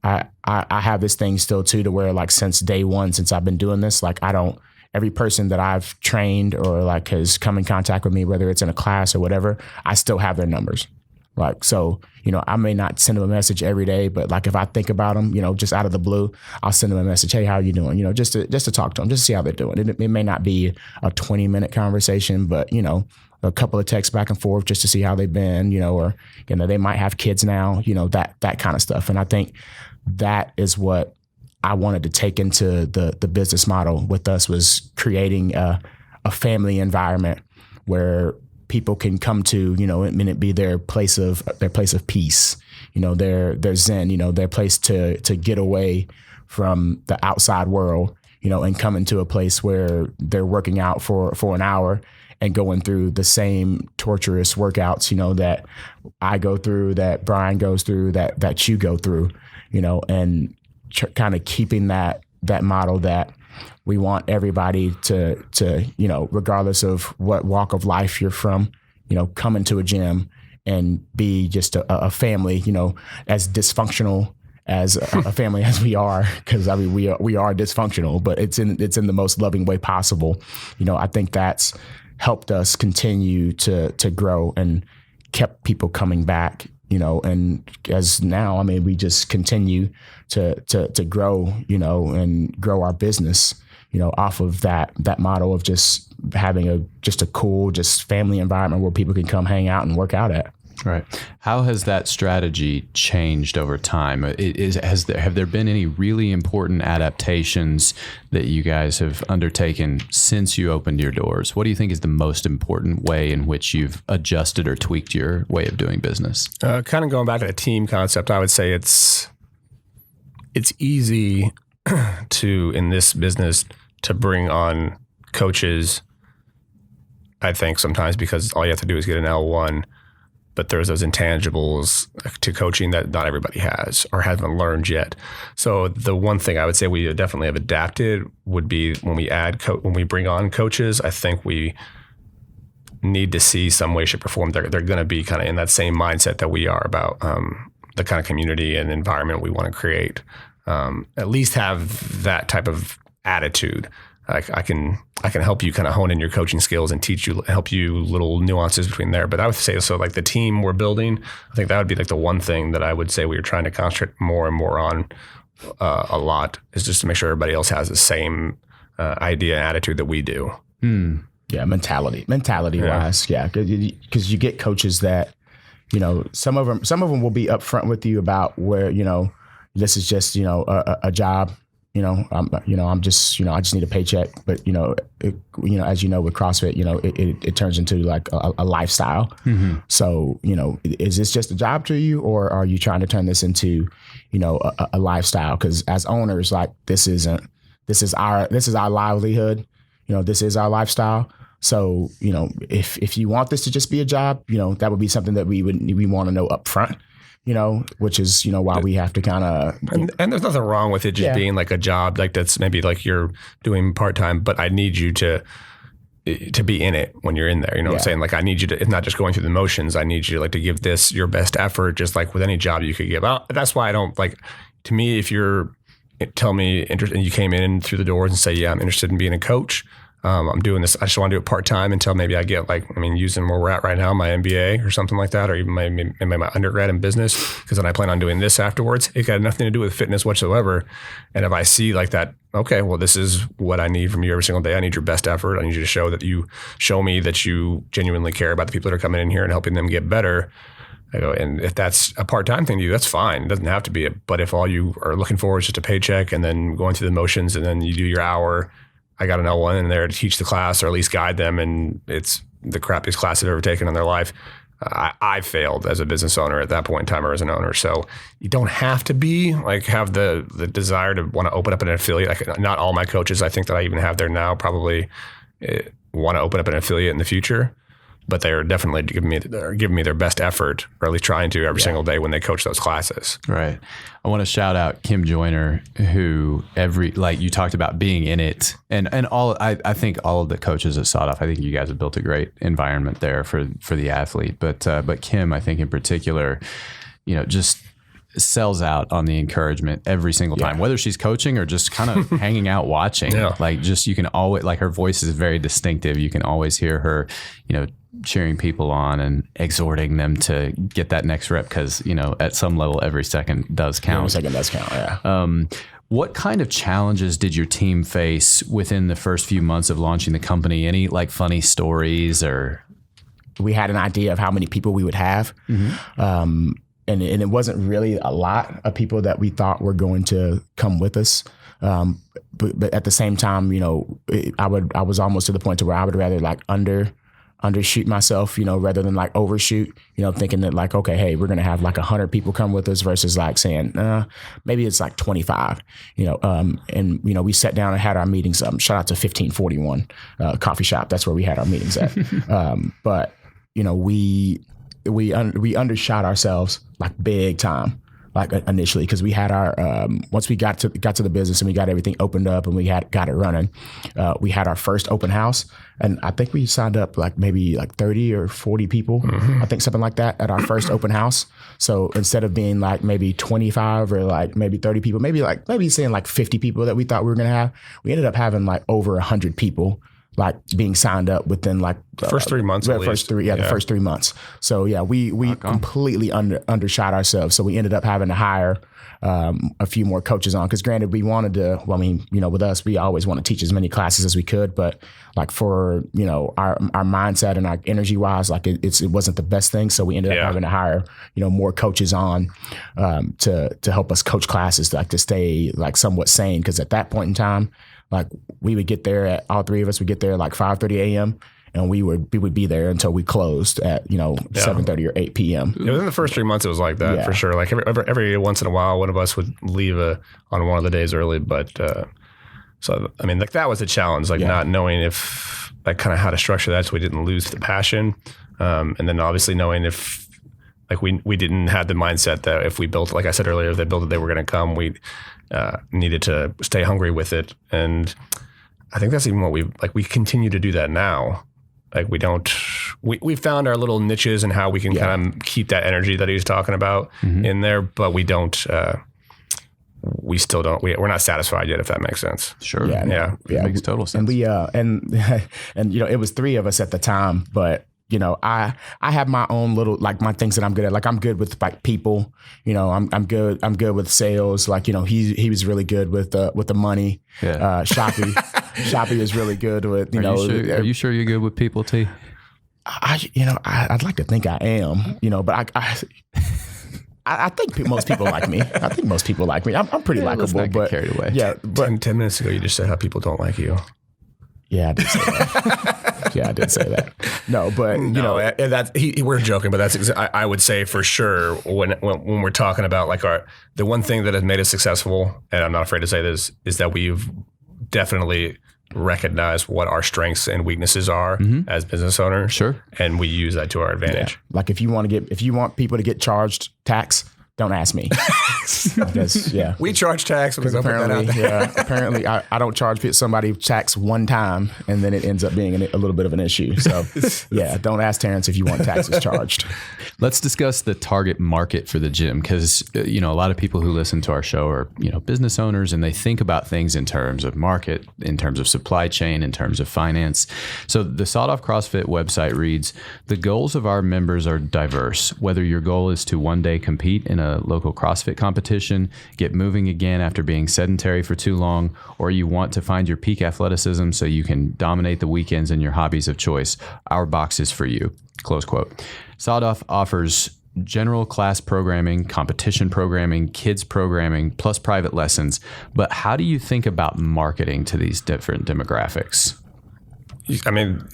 I have this thing still too, to where like since day one, since I've been doing this, like every person that I've trained or like has come in contact with me, whether it's in a class or whatever, I still have their numbers. Like, so, I may not send them a message every day, but like if I think about them, just out of the blue, I'll send them a message. Hey, how are you doing? Just to talk to them, just to see how they're doing. It may not be a 20-minute conversation, but, a couple of texts back and forth just to see how they've been, or, they might have kids now, that kind of stuff. And I think that is what I wanted to take into the business model with us, was creating a family environment where people can come to, and it be their place of peace, their zen, their place to get away from the outside world, and come into a place where they're working out for an hour and going through the same torturous workouts, that I go through, that Brian goes through, that you go through, and kind of keeping that model that we want everybody to regardless of what walk of life you're from, come into a gym and be just a family, as dysfunctional as a family as we are, because I mean we are dysfunctional, but it's in the most loving way possible. I think that's helped us continue to grow and kept people coming back. And as now, I mean, we just continue to grow, and grow our business, off of that model of just having a cool, just family environment where people can come hang out and work out at. Right. How has that strategy changed over time? Have there been any really important adaptations that you guys have undertaken since you opened your doors? What do you think is the most important way in which you've adjusted or tweaked your way of doing business? Kind of going back to the team concept, I would say it's easy to, in this business, to bring on coaches, I think sometimes, because all you have to do is get an L1. But there's those intangibles to coaching that not everybody has or haven't learned yet. So the one thing I would say we definitely have adapted would be when we bring on coaches, I think we need to see some way, shape, or form they're going to be kind of in that same mindset that we are about the kind of community and environment we want to create. At least have that type of attitude. I can help you kind of hone in your coaching skills and help you little nuances between there. But I would say, so like the team we're building, I think that would be like the one thing that I would say we are trying to concentrate more and more on a lot, is just to make sure everybody else has the same idea and attitude that we do. Yeah, mentality wise. Yeah, because you get coaches that, some of them will be upfront with you about where, this is just, a job. I'm just, I just need a paycheck. But, as you know, with CrossFit, it turns into like a lifestyle. Mm-hmm. So, is this just a job to you, or are you trying to turn this into, a lifestyle? Because as owners, like this is our livelihood. This is our lifestyle. So, if you want this to just be a job, that would be something that we want to know up front. Which is, why we have to kind of. And there's nothing wrong with it just being like a job, like that's maybe like you're doing part-time, but I need you to be in it when you're in there. What I'm saying? Like I need you to, it's not just going through the motions. I need you to give this your best effort, just like with any job you could give. That's why I don't like, to me, if you're, tell me interested and you came in through the doors and say, yeah, I'm interested in being a coach. I'm doing this. I just want to do it part-time until maybe I get using where we're at right now, my MBA or something like that, or even my undergrad in business, because then I plan on doing this afterwards. It got nothing to do with fitness whatsoever. And if I see like that, okay, well, this is what I need from you every single day. I need your best effort. I need you to show me that you genuinely care about the people that are coming in here and helping them get better. I go, and if that's a part-time thing to you, that's fine. It doesn't have to be it. But if all you are looking for is just a paycheck and then going through the motions and then you do your hour, I got an L1 in there to teach the class or at least guide them, and it's the crappiest class they've ever taken in their life. I failed as a business owner at that point in time, or as an owner. So you don't have to have the desire to want to open up an affiliate. Not all my coaches, I think that I even have there now, probably want to open up an affiliate in the future. but they are definitely giving me their best effort, or at least trying to every single day when they coach those classes. Right. I want to shout out Kim Joyner, who like you talked about being in it, and all. I think all of the coaches at Sawed Off, I think you guys have built a great environment there for the athlete, but Kim, I think in particular, just sells out on the encouragement every single time, whether she's coaching or just kind of hanging out watching. Like just, you can always, like, her voice is very distinctive. You can always hear her, cheering people on and exhorting them to get that next rep, because at some level every second does count. Every second does count. Yeah. What kind of challenges did your team face within the first few months of launching the company? Any like funny stories? Or we had an idea of how many people we would have. And it wasn't really a lot of people that we thought were going to come with us. But at the same time, I was almost to the point to where I would rather like undershoot myself, rather than like overshoot, thinking that like, okay, hey, we're going to have like 100 people come with us versus like saying, maybe it's like 25, and, we sat down and had our meetings. Shout out to 1541 coffee shop. That's where we had our meetings at. But, we undershot ourselves like big time, like initially, because we had our once we got to the business and we got everything opened up and we got it running, we had our first open house, and I think we signed up like maybe like 30 or 40 people, I think something like that, at our first open house. So instead of being like maybe 25 or like maybe 30 people, maybe saying like 50 people that we thought we were gonna have, we ended up having like over 100 people like being signed up within like first 3 months. The first 3 months. So we completely undershot ourselves. So we ended up having to hire a few more coaches on, because granted, we wanted to. Well, I mean, with us, we always want to teach as many classes as we could, but like for our mindset and our energy wise, like it wasn't the best thing. So we ended up having to hire more coaches on to help us coach classes, like to stay like somewhat sane, because at that point in time, like we would get there all three of us would get there like 5:30 a.m. and we would be there until we closed at 7:30 or 8 p.m. Within the first 3 months, it was like that for sure. Like every once in a while, one of us would leave on one of the days early. But so I mean, like that was a challenge, like not knowing if like kind of how to structure that so we didn't lose the passion, and then obviously knowing if like we didn't have the mindset that if we built, like I said earlier, if they built it, they were going to come. We needed to stay hungry with it, and I think that's even what we continue to do that now. Like we found our little niches and how we can kind of keep that energy that he was talking about in there, but we still don't, we're not satisfied yet, if that makes sense. Sure. Yeah. It makes total sense. And we, and it was three of us at the time, but I have my own little, like my things that I'm good at. Like I'm good with like people, I'm good with sales. Like, he was really good with the money. Yeah. Shoppy is really good with, Are you sure you're good with people, T? I'd like to think I am, but I think most people like me. I'm pretty likable, but carried away. Yeah. But 10 minutes ago, you just said how people don't like you. Yeah, I did say that. I did say that. No, but we're joking, but that's I would say for sure when we're talking about like the one thing that has made us successful, and I'm not afraid to say this, is that we've definitely recognized what our strengths and weaknesses are as business owners. Sure, and we use that to our advantage. Yeah. Like if you want people to get charged tax, don't ask me. Because, we charge tax because apparently I don't charge somebody tax one time and then it ends up being a little bit of an issue. So don't ask Terrance if you want taxes charged. Let's discuss the target market for the gym, because a lot of people who listen to our show are business owners, and they think about things in terms of market, in terms of supply chain, in terms of finance. So the Sawed Off CrossFit website reads, "The goals of our members are diverse. Whether your goal is to one day compete in a local CrossFit competition, get moving again after being sedentary for too long, or you want to find your peak athleticism so you can dominate the weekends in your hobbies of choice, our box is for you." Close quote. Sawed Off offers general class programming, competition programming, kids programming, plus private lessons. But how do you think about marketing to these different demographics? I mean,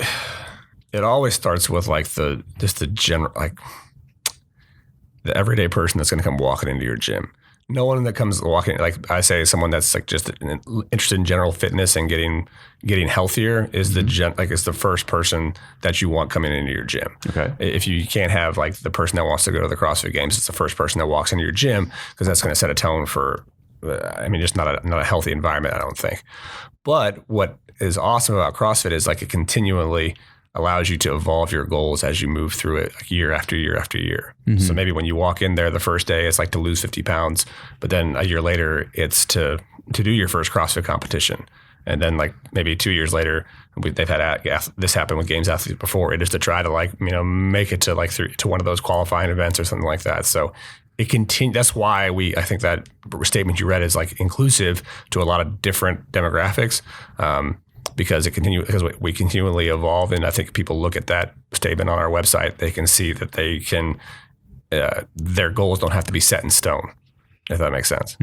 it always starts with like the general, like the everyday person that's going to come walking into your gym. no one that comes walking, like I say, someone that's like just interested in general fitness and getting healthier is is the first person that you want coming into your gym. Okay. If you can't have like the person that wants to go to the CrossFit Games, it's the first person that walks into your gym, because that's going to set a tone for, just not a healthy environment, I don't think. But what is awesome about CrossFit is like it continually allows you to evolve your goals as you move through it, like year after year after year. So maybe when you walk in there the first day, it's like to lose 50 pounds, but then a year later, it's to do your first CrossFit competition. And then like maybe 2 years later, they've had this happen with games athletes before. It is to try to like, make it to like to one of those qualifying events or something like that. So it continues. That's why I think that statement you read is like inclusive to a lot of different demographics. Because we continually evolve, and I think people look at that statement on our website, they can see that they can their goals don't have to be set in stone, if that makes sense.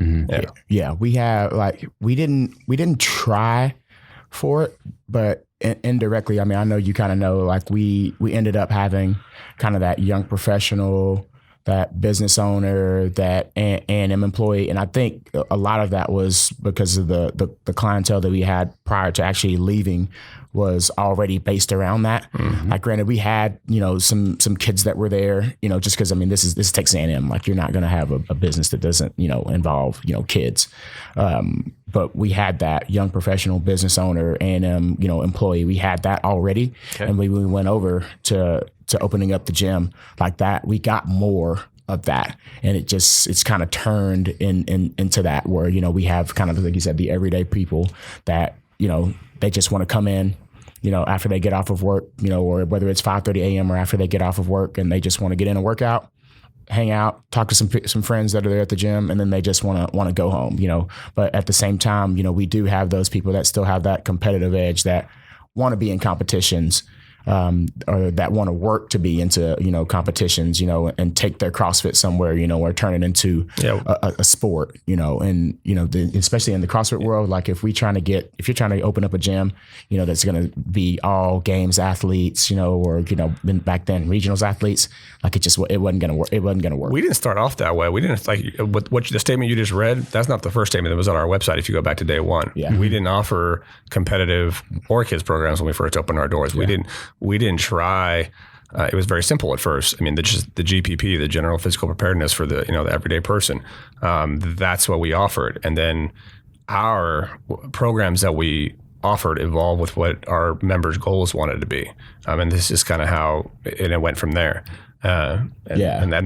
Yeah, we have we didn't try for it, but indirectly, I know you kind of know, like we ended up having kind of that young professional, that business owner, that A&M employee. And I think a lot of that was because of the clientele that we had prior to actually leaving was already based around that. Like granted, we had, some kids that were there, just because, this is Texas A&M. Like you're not going to have a business that doesn't, involve, kids. But we had that young professional business owner, A&M, employee. We had that already. Okay. And we went over to opening up the gym like that. We got more of that, and it's kind of turned into that where, we have kind of, like you said, the everyday people that, they just want to come in, after they get off of work, or whether it's 5:30 a.m. or after they get off of work, and they just want to get in and work out, hang out, talk to some friends that are there at the gym, and then they just want to go home, But at the same time, we do have those people that still have that competitive edge, that want to be in competitions, or that want to work to be into, competitions, and take their CrossFit somewhere, or turn it into a sport, and, especially in the CrossFit world, like if you're trying to open up a gym, that's going to be all games athletes, or, back then regionals athletes, like it wasn't going to work. It wasn't going to work. We didn't start off that way. We didn't what the statement you just read. That's not the first statement that was on our website. If you go back to day one, we didn't offer competitive or kids programs when we first opened our doors. We didn't try. It was very simple at first. The GPP, the general physical preparedness for the the everyday person. That's what we offered, and then our programs that we offered evolved with what our members' goals wanted to be, and this is kind of how it went from there. And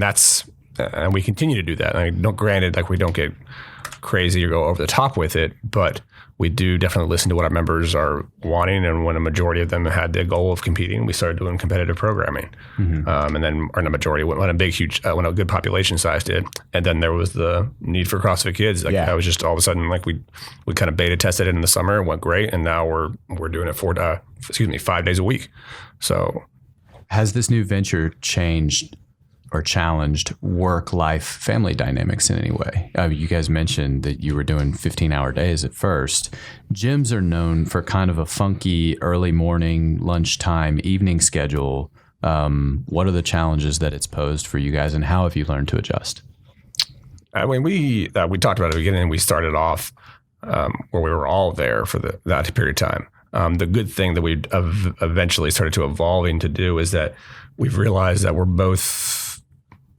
that's and we continue to do that. Granted, like we don't get crazy or go over the top with it, but we do definitely listen to what our members are wanting. And when a majority of them had the goal of competing, we started doing competitive programming. And then, or the majority, when a good population size did. And then there was the need for CrossFit Kids. That was just all of a sudden, like we kind of beta tested it in the summer, it went great. And now we're doing it 5 days a week. So has this new venture changed or challenged work-life family dynamics in any way? You guys mentioned that you were doing 15-hour days at first. Gyms are known for kind of a funky early morning, lunchtime, evening schedule. What are the challenges that it's posed for you guys, and how have you learned to adjust? We talked about it at the beginning. We started off where we were all there for that period of time. The good thing that we eventually started to evolving to do is that we've realized that we're both,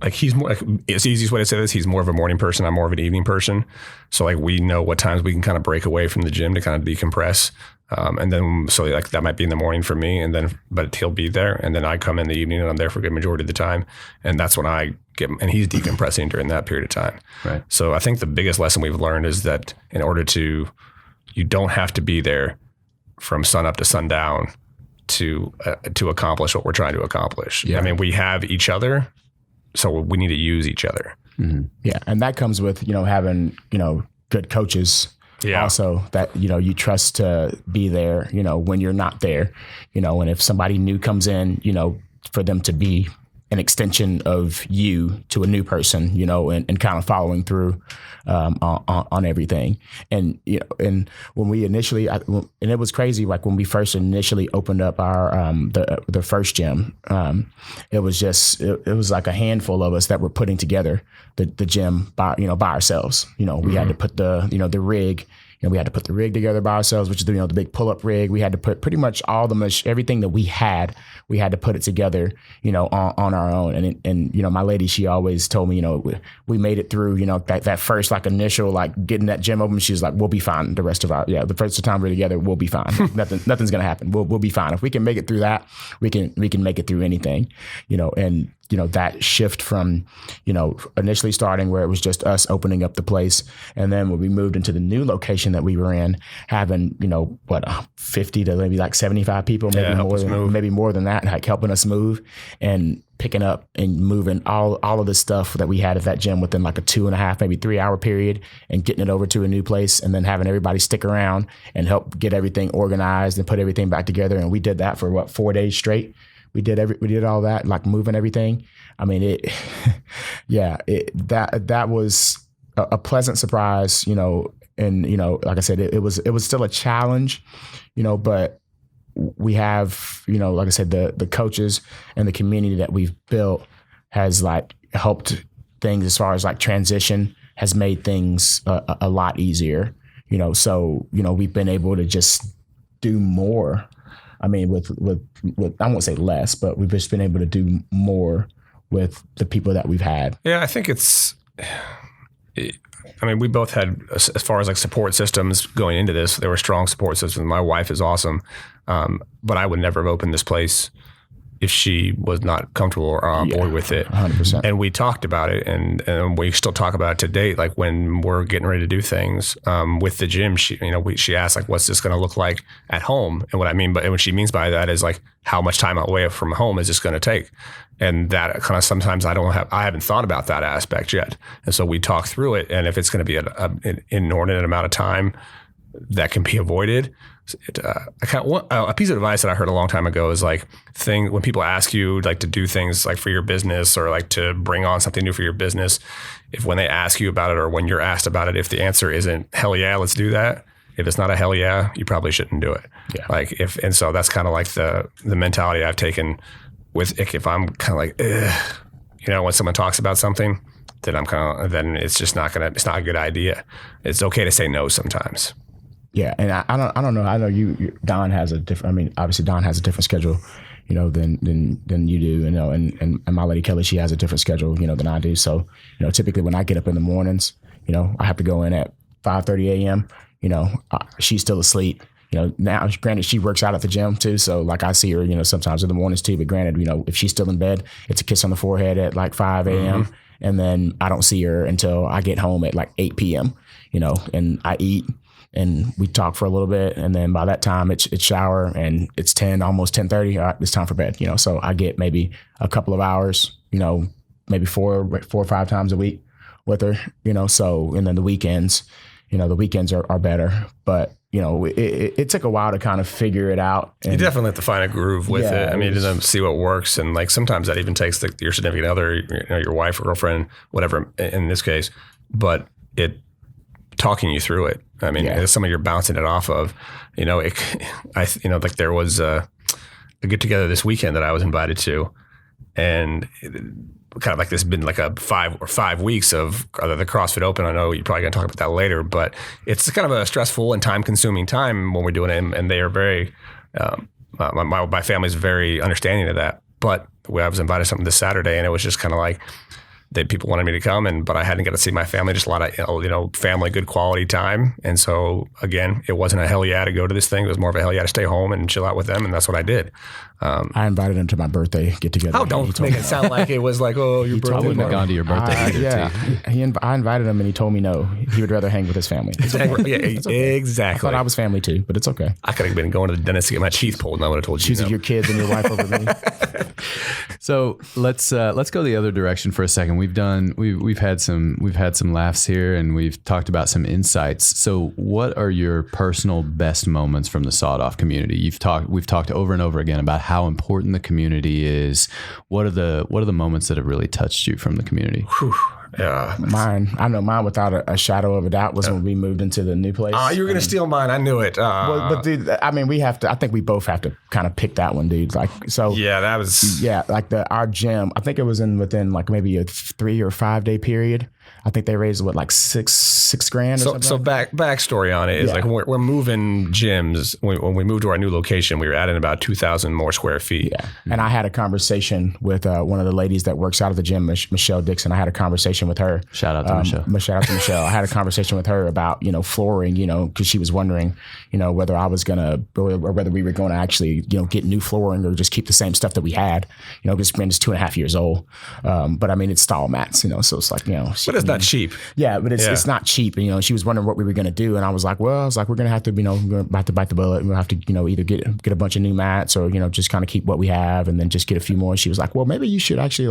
like he's more, like, it's the easiest way to say this, he's more of a morning person, I'm more of an evening person. So like we know what times we can kind of break away from the gym to kind of decompress. And then, so like that might be in the morning for me, but he'll be there. And then I come in the evening and I'm there for a good majority of the time. And that's when I get, and he's decompressing during that period of time. Right. So I think the biggest lesson we've learned is that you don't have to be there from sun up to sundown to accomplish what we're trying to accomplish. Yeah. We have each other, so we need to use each other. Mm-hmm. Yeah. And that comes with, having, good coaches. Yeah. Also that, you trust to be there, when you're not there, and if somebody new comes in, for them to be an extension of you to a new person, and kind of following through on everything. And and when we initially, and it was crazy, like when we first initially opened up our the first gym, it was like a handful of us that were putting together the gym by ourselves. We had to put the rig. We had to put the rig together by ourselves, which is the big pull-up rig. We had to put pretty much all everything that we had to put it together, on our own. And my lady, she always told me, we made it through, that first like initial like getting that gym open. She's like, we'll be fine. The rest of the first time we're together, we'll be fine. Nothing's gonna happen. We'll be fine. If we can make it through that, we can make it through anything, and that shift from, initially starting where it was just us opening up the place. And then when we moved into the new location that we were in, having, 50 to maybe like 75 people, maybe more than that, like helping us move and picking up and moving all of the stuff that we had at that gym within like a 2.5, maybe 3 hour period, and getting it over to a new place, and then having everybody stick around and help get everything organized and put everything back together. And we did that for 4 days straight. We did all that, like moving everything. I mean, that was a pleasant surprise, and, like I said, it was still a challenge, but we have, like I said, the coaches and the community that we've built has like helped things as far as like transition, has made things a lot easier, so, we've been able to just do more. I mean, with I won't say less, but we've just been able to do more with the people that we've had. Yeah, I think we both had, as far as like support systems going into this, there were strong support systems. My wife is awesome, but I would never have opened this place if she was not comfortable or on board with it. 100%. And we talked about it, and we still talk about it to date. Like when we're getting ready to do things with the gym, she asked like, "What's this going to look like at home?" And what she means by that is like, how much time away from home is this going to take? And that kind of sometimes I haven't thought about that aspect yet. And so we talk through it, and if it's going to be an inordinate amount of time that can be avoided. A piece of advice that I heard a long time ago is like, when people ask you like to do things like for your business or like to bring on something new for your business, when they ask you about it or when you're asked about it, if the answer isn't hell yeah, let's do that. If it's not a hell yeah, you probably shouldn't do it. Yeah. And so that's kind of like the mentality I've taken with if I'm kind of like, when someone talks about something, then it's just it's not a good idea. It's okay to say no sometimes. Yeah, and I don't know. I know Don has a different. I mean, obviously Don has a different schedule, than you do. And my lady Kelly, she has a different schedule, than I do. So, typically when I get up in the mornings, I have to go in at 5:30 a.m. She's still asleep. Now, granted, she works out at the gym too. So like I see her, sometimes in the mornings too. But granted, if she's still in bed, it's a kiss on the forehead at like 5 a.m. Mm-hmm. And then I don't see her until I get home at like 8 p.m. And I eat. And we talk for a little bit, and then by that time it's shower, and it's 10, almost 10:30. All right, it's time for bed. So I get maybe a couple of hours. Maybe four or 5 times a week with her. So and then the weekends, are better. But it took a while to kind of figure it out. And, you definitely have to find a groove with it. I mean, to see what works, and like sometimes that even takes your significant other, your wife or girlfriend, whatever in this case, but talking you through it. I mean, it's something you're bouncing it off of. Like there was a get together this weekend that I was invited to, and kind of like this has been like a 5 weeks of the CrossFit Open. I know you're probably going to talk about that later, but it's kind of a stressful and time consuming time when we're doing it, and they are very. My family's very understanding of that. But I was invited to something this Saturday, and it was just kind of like. People wanted me to come, but I hadn't got to see my family, just a lot of, family, good quality time. And so again, it wasn't a hell yeah to go to this thing. It was more of a hell yeah to stay home and chill out with them. And that's what I did. I invited him to my birthday get together. Oh, don't make it sound like it was like, oh, your birthday. I wouldn't have gone to your birthday. I invited him and he told me no. He would rather hang with his family. Okay. Exactly. I thought I was family too, but it's okay. I could have been going to the dentist to get my teeth pulled, and I would have told you. Choosing your kids and your wife over me. So let's go the other direction for a second. We've had some laughs here, and we've talked about some insights. So what are your personal best moments from the Sawed Off community? We've talked over and over again about how important the community is. What are the moments that have really touched you from the community? Whew. Yeah, I know mine without a shadow of a doubt was when we moved into the new place. You were gonna steal mine. I knew it. But dude, I mean, I think we both have to kind of pick that one, dude. Like, so yeah, that was like our gym. I think it was within like maybe a 3 or 5 day period. I think they raised like $6 grand. Or something. So backstory on it is like we're moving gyms. When we moved to our new location, we were adding about 2,000 more square feet. Yeah, and I had a conversation with one of the ladies that works out of the gym, Michelle Dixon. I had a conversation with her. Shout out to Michelle. Shout out to Michelle. I had a conversation with her about flooring. Because she was wondering whether I was gonna or whether we were going to actually get new flooring or just keep the same stuff that we had. Because it's 2.5 years old. But I mean it's stall mats. So it's like but it's not cheap. Yeah, but it's not cheap. And she was wondering what we were going to do, and I was like, we're going to have to, we're about to bite the bullet. We'll have to, either get a bunch of new mats or just kind of keep what we have, and then just get a few more. And she was like, well, maybe you should actually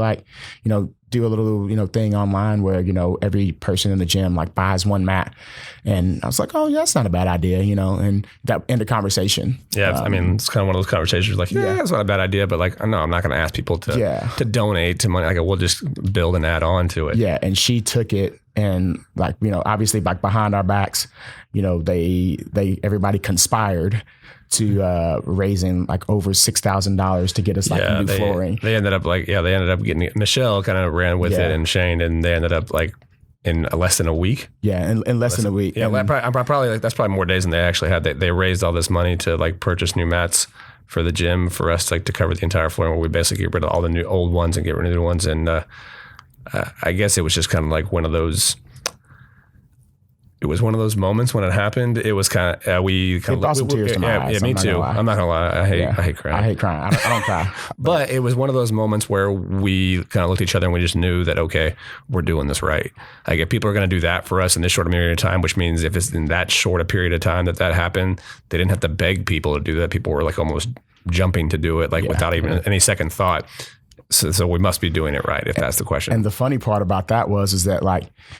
do a little thing online where every person in the gym buys one mat. And I was like, oh yeah, that's not a bad idea, and that ended conversation. Yeah, I mean it's kind of one of those conversations like it's not a bad idea, but no, I'm not going to ask people to donate to money. We'll just build and add on to it. Yeah, and she took it and obviously behind our backs, they everybody conspired to raising over $6,000 to get us new flooring. They ended up getting Michelle kind of ran with it and Shane, and they ended up in less than a week. Yeah, in less than a week. Yeah, probably that's probably more days than they actually had. They raised all this money to purchase new mats for the gym for us to cover the entire floor, where we basically get rid of all the new old ones and get rid of new ones. And I guess it was just kind of one of those. It was one of those moments when it happened. It was kind of it brought some tears to my eyes. Yeah, me too. I'm not gonna lie. I hate crying. I hate crying. I don't cry. But it was one of those moments where we kind of looked at each other and we just knew that we're doing this right. If people are gonna do that for us in this short period of time, which means if it's in that short a period of time that happened, they didn't have to beg people to do that. People were almost jumping to do it without even any second thought. So we must be doing it right, if that's the question. And the funny part about that is that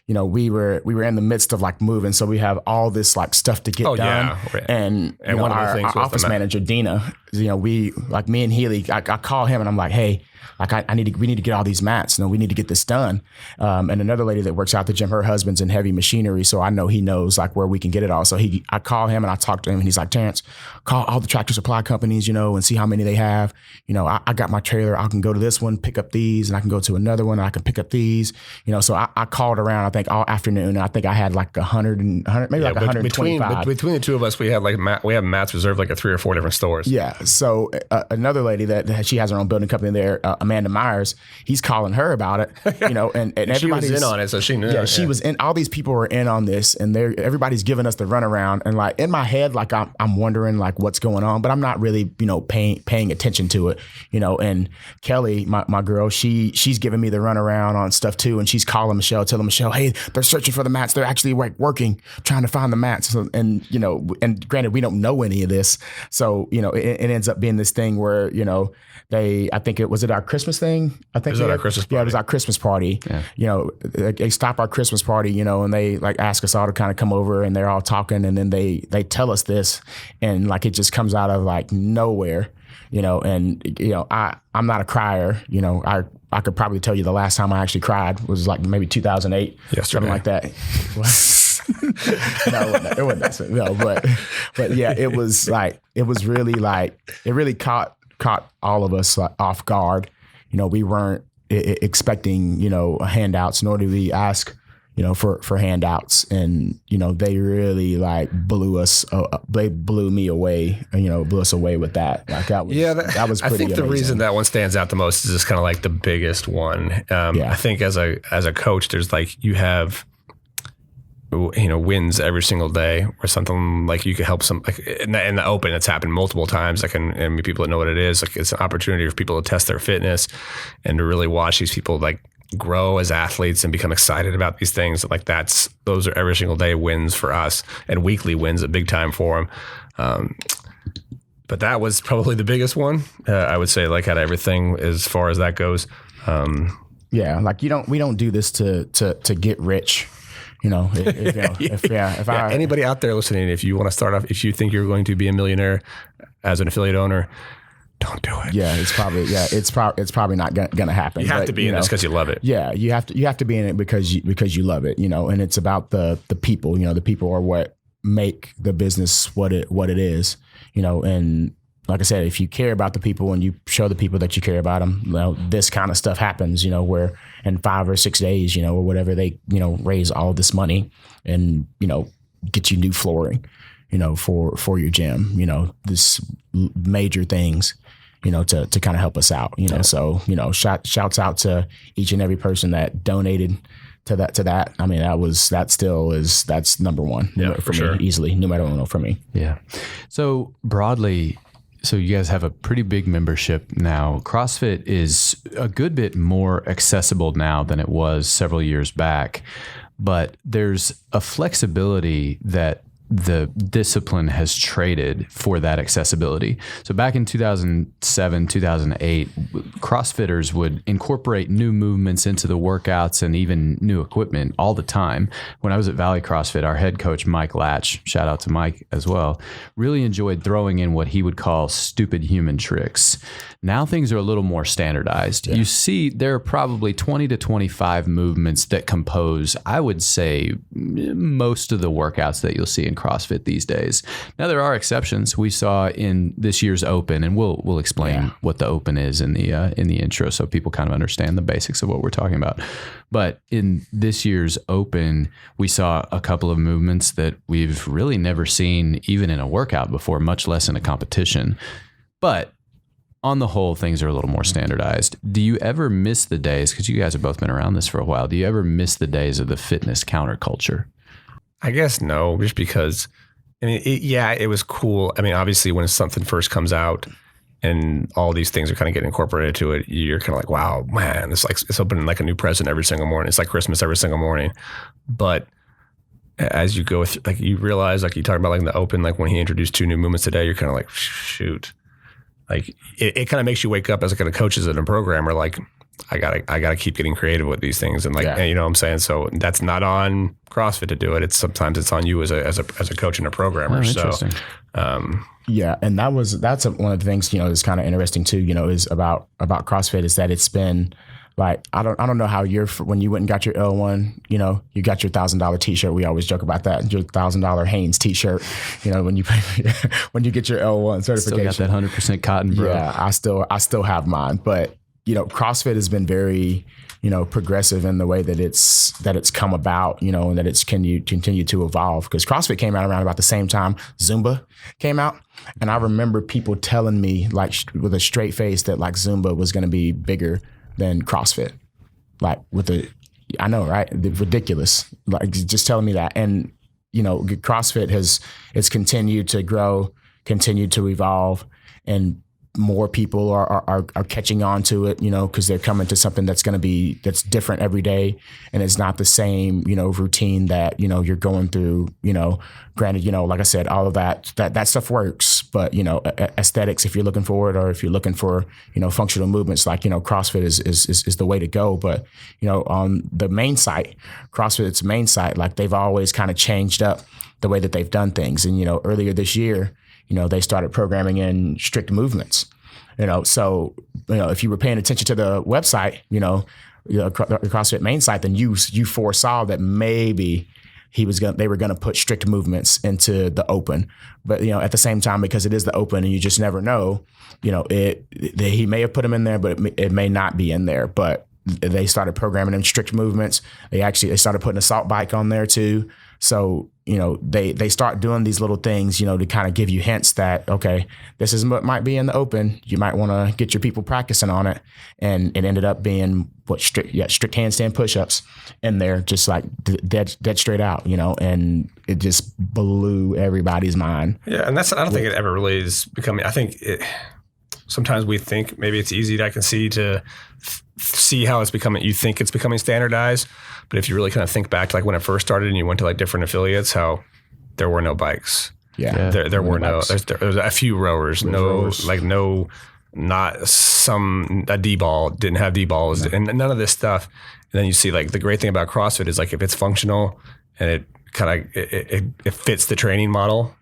we were in the midst of moving, so we have all this stuff to get done. Yeah. And one of the things our office manager Dina, we me and Healy, I call him and I'm like, hey, we need to get all these mats. We need to get this done. And another lady that works out the gym, her husband's in heavy machinery, so I know he knows where we can get it all. So I call him and I talk to him, and he's like, Terrance, call all the tractor supply companies, and see how many they have. I got my trailer. I can go to this one, pick up these, and I can go to another one, and I can pick up these. So I called around, I think all afternoon, and I think I had 100, maybe 125. Between the two of us, we had we have mats reserved at 3 or 4 different stores. Yeah. So another lady that she has her own building company there, Amanda Myers, he's calling her about it, and everybody's she was in on it, so she knew. Yeah, she was in. All these people were in on this, and everybody's giving us the runaround. And in my head, I'm wondering what's going on, but I'm not really paying attention to it, And Kelly, my girl, she's giving me the runaround on stuff too, and she's calling Michelle, telling Michelle, hey, they're searching for the mats. They're actually working, trying to find the mats. So, and granted, we don't know any of this, so it ends up being this thing where I think it was our Christmas thing. I think it was our Christmas party. Yeah, it was our Christmas party. Yeah. They stop our Christmas party, and they ask us all to kind of come over, and they're all talking, and then they tell us this, and it just comes out of nowhere, and I'm not a crier, I could probably tell you the last time I actually cried was maybe 2008, something like that. No, it wasn't that soon. No, but yeah, it was really it really caught all of us off guard. We weren't expecting, handouts, nor did we ask, for handouts. And, they really blew us, they blew me away, blew us away with that. That was pretty I think amazing. The reason that one stands out the most is just kind of the biggest one. I think as a coach, there's you have, wins every single day, or something you could help some in the open. It's happened multiple times. And people that know what it is, it's an opportunity for people to test their fitness and to really watch these people grow as athletes and become excited about these things. Those are every single day wins for us, and weekly wins a big time for them. But that was probably the biggest one. I would say out of everything as far as that goes. Yeah, we don't do this to get rich. Anybody out there listening, if you want to start off, if you think you're going to be a millionaire as an affiliate owner, don't do it. Yeah, it's probably not gonna happen. You have to be in this because you love it. Yeah, you have to be in it because you love it, and it's about the people. The people are what make the business what it is, and like I said, if you care about the people and you show the people that you care about them, this kind of stuff happens, where in 5 or 6 days, or whatever, they, raise all this money and, get you new flooring, for your gym, this major things, to kind of help us out, so, shouts out to each and every person that donated to that. I mean, that's number one for me, sure. Easily, numero uno for me. Yeah. So broadly, so you guys have a pretty big membership now. CrossFit is a good bit more accessible now than it was several years back, but there's a flexibility that the discipline has traded for that accessibility. So back in 2007, 2008, CrossFitters would incorporate new movements into the workouts and even new equipment all the time. When I was at Valley CrossFit, our head coach, Mike Latch, shout out to Mike as well, really enjoyed throwing in what he would call stupid human tricks. Now things are a little more standardized. Yeah. You see there are probably 20 to 25 movements that compose, I would say, most of the workouts that you'll see in CrossFit these days. Now there are exceptions. We saw in this year's Open, and we'll explain what the Open is in the intro so people kind of understand the basics of what we're talking about. But in this year's Open, we saw a couple of movements that we've really never seen even in a workout before, much less in a competition. But on the whole, things are a little more standardized. Do you ever miss the days, because you guys have both been around this for a while, do you ever miss the days of the fitness counterculture? I guess no, just because, it was cool. I mean, obviously when something first comes out and all these things are kind of getting incorporated to it, you're kind of like, wow, man, it's opening like a new present every single morning. It's like Christmas every single morning. But as you go through, like you realize, like you talk about like in the Open, like when he introduced 2 new movements today, you're kind of like, shoot. Like it kind of makes you wake up as a kind of coaches and a programmer. Like I gotta keep getting creative with these things, and and you know what I'm saying. So that's not on CrossFit to do it. Sometimes it's on you as a coach and a programmer. Interesting. And that's one of the things that's kind of interesting too. Is about CrossFit is that it's been like I don't know how when you went and got your L1, you got your $1,000 T-shirt. We always joke about that, your $1,000 Hanes T-shirt. When you get your L1 certification, still got that 100% cotton, bro. Yeah, I still have mine, but CrossFit has been very progressive in the way that it's come about, and that it's continue to evolve, because CrossFit came out around about the same time Zumba came out. And I remember people telling me like with a straight face that like Zumba was going to be bigger than CrossFit, like I know, right? Ridiculous. Like just telling me that. And, CrossFit it's continued to grow, continued to evolve, and more people are catching on to it, because they're coming to something that's different every day. And it's not the same, routine that, you're going through, granted, like I said, all of that stuff works, but, aesthetics, if you're looking for it, or if you're looking for, functional movements, like, CrossFit is the way to go. But, on the main site, CrossFit's main site, like they've always kind of changed up the way that they've done things. And, earlier this year, they started programming in strict movements, so, if you were paying attention to the website, the CrossFit main site, then you foresaw that maybe they were going to put strict movements into the Open. But, at the same time, because it is the Open and you just never know, he may have put them in there, but it may not be in there. But they started programming in strict movements. They started putting a salt bike on there too. So, they start doing these little things, to kind of give you hints that, okay, this is what might be in the Open. You might want to get your people practicing on it. And it ended up being strict handstand push-ups in there, just like dead straight out, and it just blew everybody's mind. Yeah. And I don't think it ever really is becoming, I think sometimes we think maybe it's easy to see how it's becoming. You think it's becoming standardized, but if you really kind of think back to like when it first started and you went to like different affiliates, how there were no bikes. Yeah. There were no, there's a few rowers, a D-ball, didn't have D-balls, and none of this stuff. And then you see like the great thing about CrossFit is like if it's functional and it kind of, it fits the training model,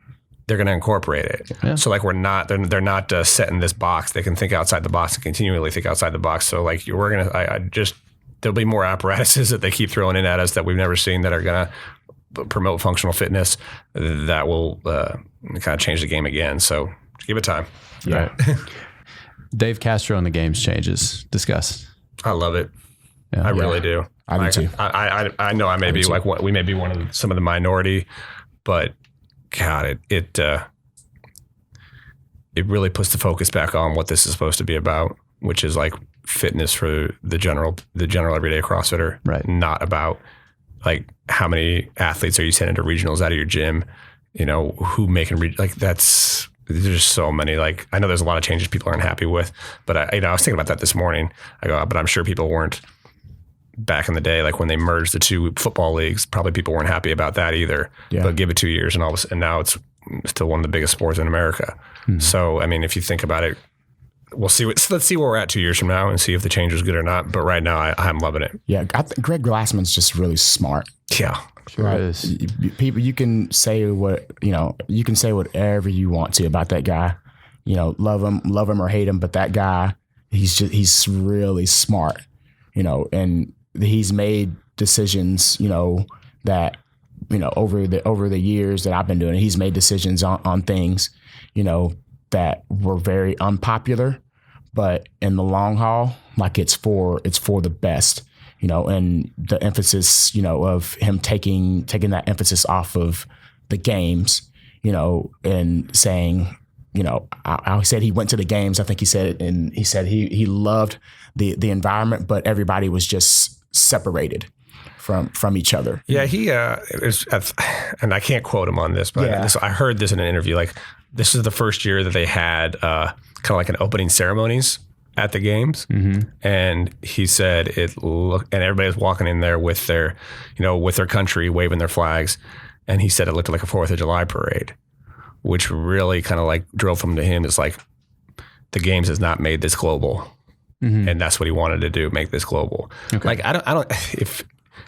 they're going to incorporate it. Yeah. So like they're not set in this box. They can think outside the box and continually think outside the box. So like there'll be more apparatuses that they keep throwing in at us that we've never seen that are going to promote functional fitness that will kind of change the game again. So give it time. Yeah. Right. Dave Castro on the games changes. Discuss. I love it. Yeah. I really do. I do too. I know I may be like we may be one of some of the minority, but God, it really puts the focus back on what this is supposed to be about, which is like fitness for the general everyday CrossFitter, right? Not about like how many athletes are you sending to regionals out of your gym, who making like that's. There's so many, like, I know there's a lot of changes people aren't happy with, but I was thinking about that this morning. I go, but I'm sure people weren't back in the day, like when they merged the two football leagues, probably people weren't happy about that either. Yeah. But give it 2 years and now it's still one of the biggest sports in America. Mm-hmm. So, I mean, if you think about it, let's see where we're at 2 years from now and see if the change is good or not. But right now I'm loving it. Yeah. I think Greg Glassman's just really smart. Yeah. Sure people, you can say whatever you want to about that guy, love him or hate him, but that guy, he's really smart, and he's made decisions, that, over the years that I've been doing it, he's made decisions on things, that were very unpopular, but in the long haul, like it's for the best. And the emphasis, of him taking that emphasis off of the games, and saying, I said he went to the games. I think he said it, and he said he loved the environment, but everybody was just separated from each other. Yeah, and I can't quote him on this, but I heard this in an interview. Like, this is the first year that they had kind of like an opening ceremonies at the games. Mm-hmm. And he said and everybody was walking in there with their country, waving their flags. And he said it looked like a 4th of July parade, which really kind of like drove home to him. It's like the games has not made this global. Mm-hmm. And that's what he wanted to do, make this global. Okay. Like,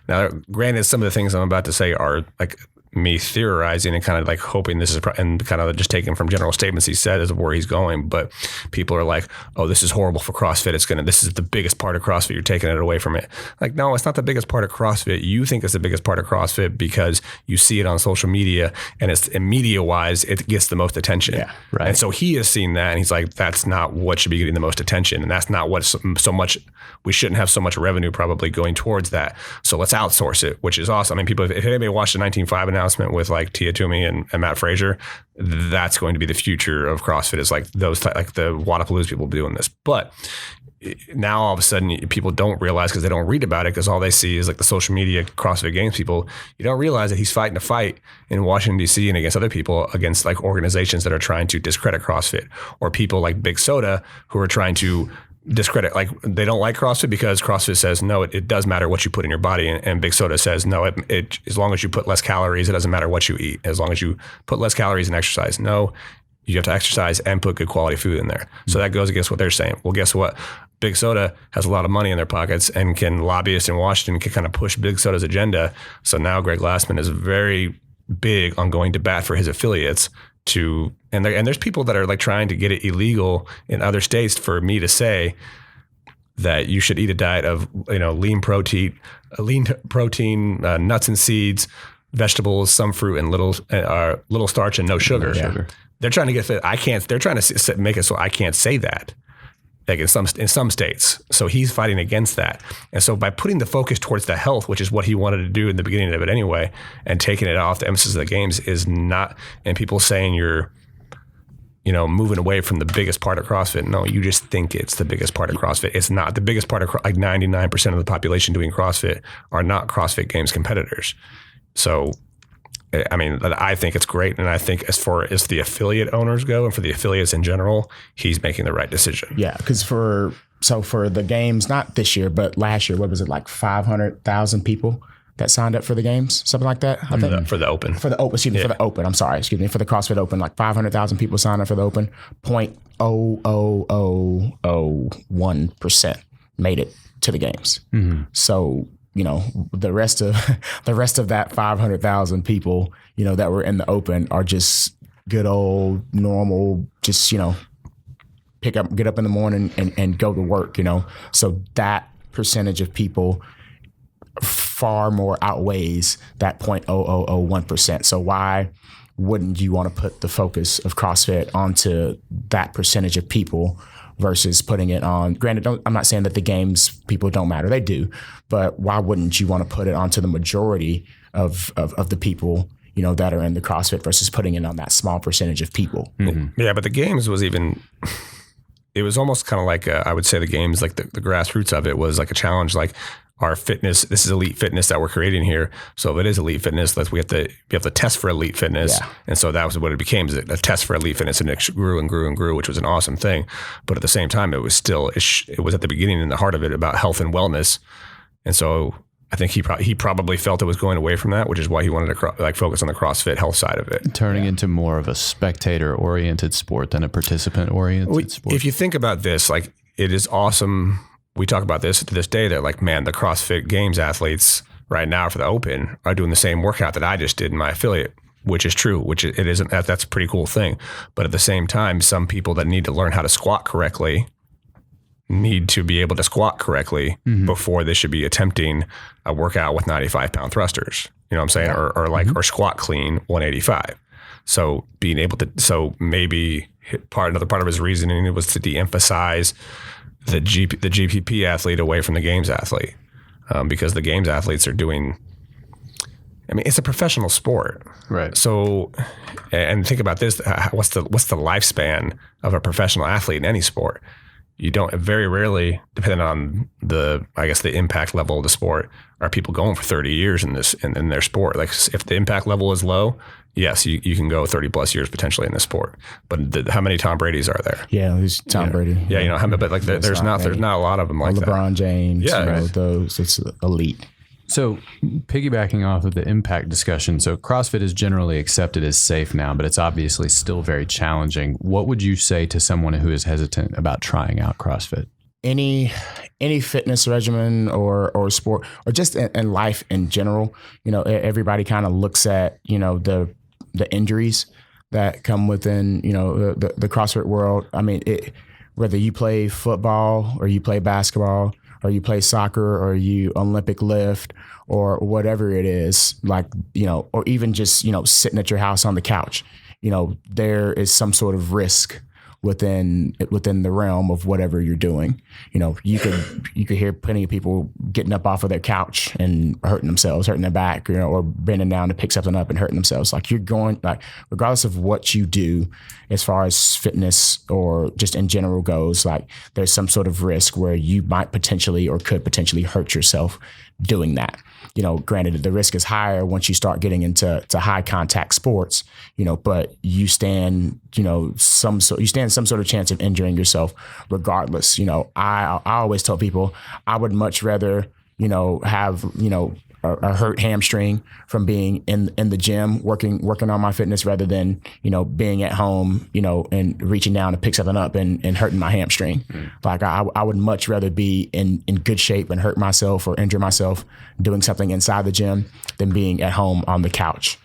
now granted, some of the things I'm about to say are like me theorizing and kind of like hoping this is and kind of just taking from general statements he said is where he's going. But people are like, oh, this is horrible for CrossFit. This is the biggest part of CrossFit. You're taking it away from it. Like, no, it's not the biggest part of CrossFit. You think it's the biggest part of CrossFit because you see it on social media and media wise, it gets the most attention. Yeah, right. And so he has seen that and he's like, that's not what should be getting the most attention. And that's not what so much, we shouldn't have so much revenue probably going towards that. So let's outsource it, which is awesome. I mean, if anybody watched the 19.5 announcement with like Tia Toomey and Matt Frazier, that's going to be the future of CrossFit, is like those, like the Wadapalooza people doing this. But now all of a sudden people don't realize, because they don't read about it, because all they see is like the social media CrossFit Games people. You don't realize that he's fighting a fight in Washington, D.C. and against other people, against like organizations that are trying to discredit CrossFit, or people like Big Soda who are trying to discredit, like they don't like CrossFit because CrossFit says, no, it does matter what you put in your body. And Big Soda says, no, it as long as you put less calories, it doesn't matter what you eat. As long as you put less calories and exercise. No, you have to exercise and put good quality food in there. So that goes against what they're saying. Well, guess what? Big Soda has a lot of money in their pockets and lobbyists in Washington can kind of push Big Soda's agenda. So now Greg Glassman is very big on going to bat for his affiliates and there's people that are like trying to get it illegal in other states for me to say that you should eat a diet of lean protein, nuts and seeds, vegetables, some fruit, and little starch and no sugar. Yeah. They're trying to get fit. They're trying to make it so I can't say that. Like in some states. So he's fighting against that. And so by putting the focus towards the health, which is what he wanted to do in the beginning of it anyway, and taking it off the emphasis of the games is not, and people saying you're, moving away from the biggest part of CrossFit. No, you just think it's the biggest part of CrossFit. It's not the biggest part of, like 99% of the population doing CrossFit are not CrossFit Games competitors. So, I mean, I think it's great. And I think as far as the affiliate owners go and for the affiliates in general, he's making the right decision. Yeah. Because for the games, not this year, but last year, what was it, like 500,000 people that signed up for the games? Something like that, I think. For the Open. For the Open, for the Open. I'm sorry, for the CrossFit Open, like 500,000 people signed up for the Open. 0.00001% made it to the games. Mm-hmm. So, the rest of that 500,000 people, that were in the Open are just good old normal, just, get up in the morning and go to work, So that percentage of people far more outweighs that 0.0001%. So why wouldn't you want to put the focus of CrossFit onto that percentage of people versus putting it on, granted, I'm not saying that the games people don't matter, they do, but why wouldn't you want to put it onto the majority of the people, that are in the CrossFit versus putting it on that small percentage of people? Mm-hmm. Yeah, but the games was even, it was almost kind of like, I would say the games, like the grassroots of it was like a challenge, like our fitness, this is elite fitness that we're creating here. So if it is elite fitness, we have to test for elite fitness. Yeah. And so that was what it became, is a test for elite fitness, and it grew and grew and grew, which was an awesome thing. But at the same time, it was still, it was at the beginning and the heart of it about health and wellness. And so I think he probably felt it was going away from that, which is why he wanted to focus on the CrossFit health side of it. Turning into more of a spectator-oriented sport than a participant-oriented sport. If you think about this, like, it is awesome. We talk about this to this day that, like, man, the CrossFit Games athletes right now for the Open are doing the same workout that I just did in my affiliate, which is true, it isn't, that's a pretty cool thing. But at the same time, some people that need to learn how to squat correctly need to be able to squat correctly before they should be attempting a workout with 95-pound thrusters. You know what I'm saying? Yeah. Or squat clean 185. So being able to, maybe another part of his reasoning was to de-emphasize the GPP athlete away from the games athlete, because the games athletes are doing, it's a professional sport. Right. So, and think about this, what's the lifespan of a professional athlete in any sport? You don't, very rarely, depending on the impact level of the sport, are people going for 30 years in their sport. Like, if the impact level is low, yes, you can go 30 plus years potentially in this sport. But how many Tom Brady's are there? Yeah, there's Tom Brady. Yeah, but like there's not a lot of them like that. LeBron James, yeah, those, it's elite. So piggybacking off of the impact discussion, so CrossFit is generally accepted as safe now, but it's obviously still very challenging. What would you say to someone who is hesitant about trying out CrossFit? Any fitness regimen or sport, or just in life in general, everybody kind of looks at, the injuries that come within, the CrossFit world. Whether you play football or you play basketball or you play soccer or you Olympic lift or whatever it is, like, or even just, sitting at your house on the couch, there is some sort of risk within the realm of whatever you're doing. You could hear plenty of people getting up off of their couch and hurting themselves, hurting their back, or bending down to pick something up and hurting themselves. Like, you're going, like, regardless of what you do, as far as fitness or just in general goes, like, there's some sort of risk where you might potentially or could potentially hurt yourself doing that. Granted, the risk is higher once you start getting into high contact sports, but you stand, some sort of chance of injuring yourself regardless. I always tell people I would much rather, have, a hurt hamstring from being in the gym working on my fitness rather than, being at home, and reaching down to pick something up and hurting my hamstring. Mm. Like, I would much rather be in good shape and hurt myself or injure myself doing something inside the gym than being at home on the couch,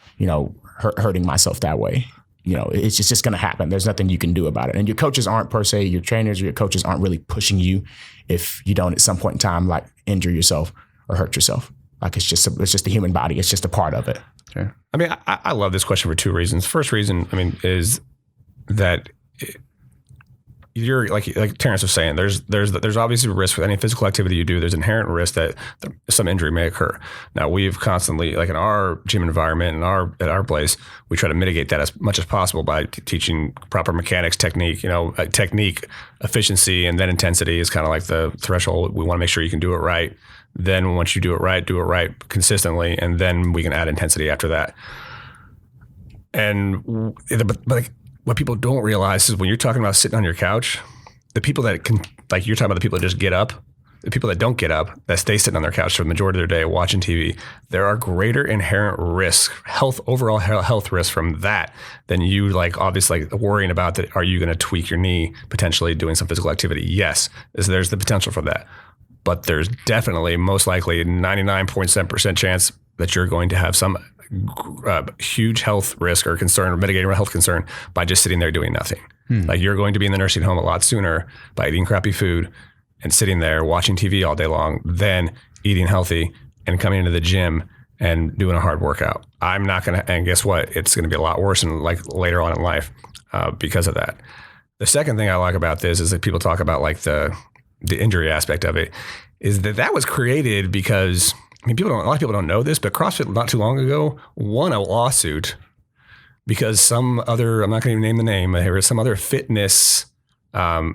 hurting myself that way. It's just going to happen. There's nothing you can do about it. And your coaches aren't per se, your trainers or your coaches aren't really pushing you if you don't at some point in time, like, injure yourself or hurt yourself. Like, it's just the human body. It's just a part of it. Sure. I love this question for two reasons. First reason, is that you're like Terrance was saying, there's obviously risk with any physical activity you do. There's inherent risk that some injury may occur. Now, we've constantly, like in our gym environment and at our place, we try to mitigate that as much as possible by teaching proper mechanics, technique, technique, efficiency, and then intensity is kind of like the threshold. We want to make sure you can do it right. Then once you do it right consistently, and then we can add intensity after that. And but like, what people don't realize is when you're talking about sitting on your couch, the people that can, like, you're talking about the people that just get up, the people that don't get up, that stay sitting on their couch for the majority of their day watching TV, there are greater inherent risks, overall health risks from that than you, like, obviously, like, worrying about that. Are you going to tweak your knee potentially doing some physical activity? Yes, there's the potential for that. But there's definitely, most likely, 99.7% chance that you're going to have some huge health risk or concern or mitigating a health concern by just sitting there doing nothing. Like you're going to be in the nursing home a lot sooner by eating crappy food and sitting there watching TV all day long than eating healthy and coming into the gym and doing a hard workout. I'm not going to, and guess what? It's going to be a lot worse in like later on in life because of that. The second thing I like about this is that people talk about like the injury aspect of it is that was created because, I mean, a lot of people don't know this, but CrossFit not too long ago won a lawsuit because some other, I'm not going to even name the name, there was some other fitness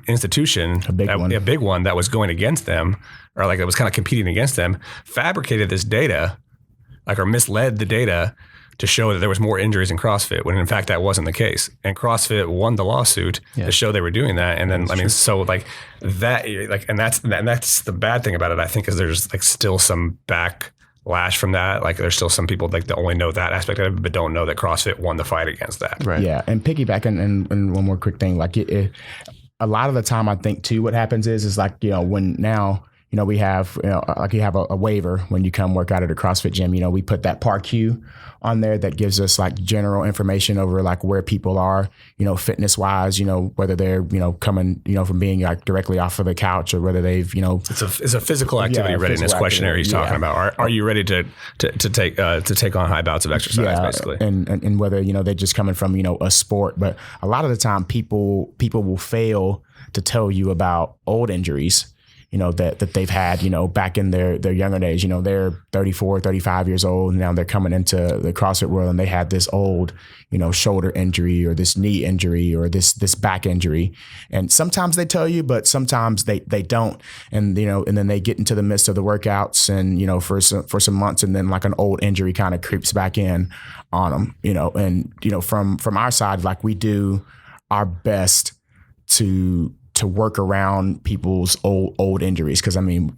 institution, a big one that was going against them, or like it was kind of competing against them, fabricated this data, like, or misled the data to show that there was more injuries in CrossFit, when in fact that wasn't the case. And CrossFit won the lawsuit to show they were doing that. And then, that's so like that, like, and that's the bad thing about it, I think, is there's like still some backlash from that. Like there's still some people like that only know that aspect of it, but don't know that CrossFit won the fight against that. Right. Yeah. And piggyback and one more quick thing, like a lot of the time I think too, what happens is like, when now, we have, like you have a waiver when you come work out at a CrossFit gym, we put that PAR-Q on there that gives us like general information over like where people are, fitness wise, whether they're, coming, from being like directly off of the couch or whether they've, it's a physical activity readiness questionnaire he's talking about. Are you ready to take on high bouts of exercise, basically? And whether, they're just coming from, a sport, but a lot of the time people will fail to tell you about old injuries that they've had, back in their younger days. They're 34, 35 years old, and now they're coming into the CrossFit world and they had this old, shoulder injury or this knee injury or this back injury. And sometimes they tell you, but sometimes they don't. And, and then they get into the midst of the workouts and, for some months, and then like an old injury kind of creeps back in on them, and, from our side, like we do our best to work around people's old injuries. Cause I mean,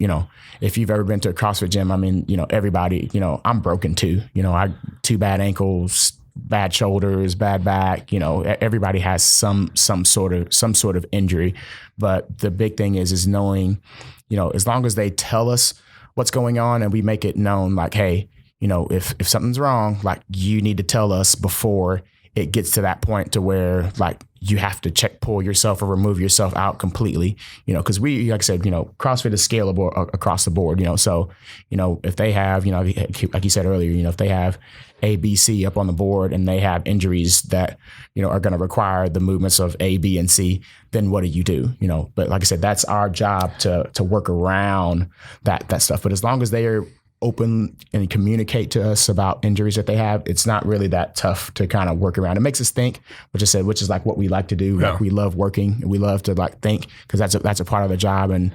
if you've ever been to a CrossFit gym, I mean, everybody, I'm broken too, I 2 bad ankles, bad shoulders, bad back, everybody has some sort of injury. But the big thing is knowing, as long as they tell us what's going on and we make it known, like, hey, if something's wrong, like you need to tell us before it gets to that point to where like you have to pull yourself or remove yourself out completely, because we, like I said, CrossFit is scalable across the board, so, if they have, like you said earlier, if they have A, B, C up on the board and they have injuries that, are going to require the movements of A, B, and C, then what do you do? But like I said, that's our job to work around that stuff. But as long as they are open and communicate to us about injuries that they have, it's not really that tough to kind of work around. It makes us think, which is like what we like to do. Yeah. Like we love working and we love to like think, because that's a part of the job. And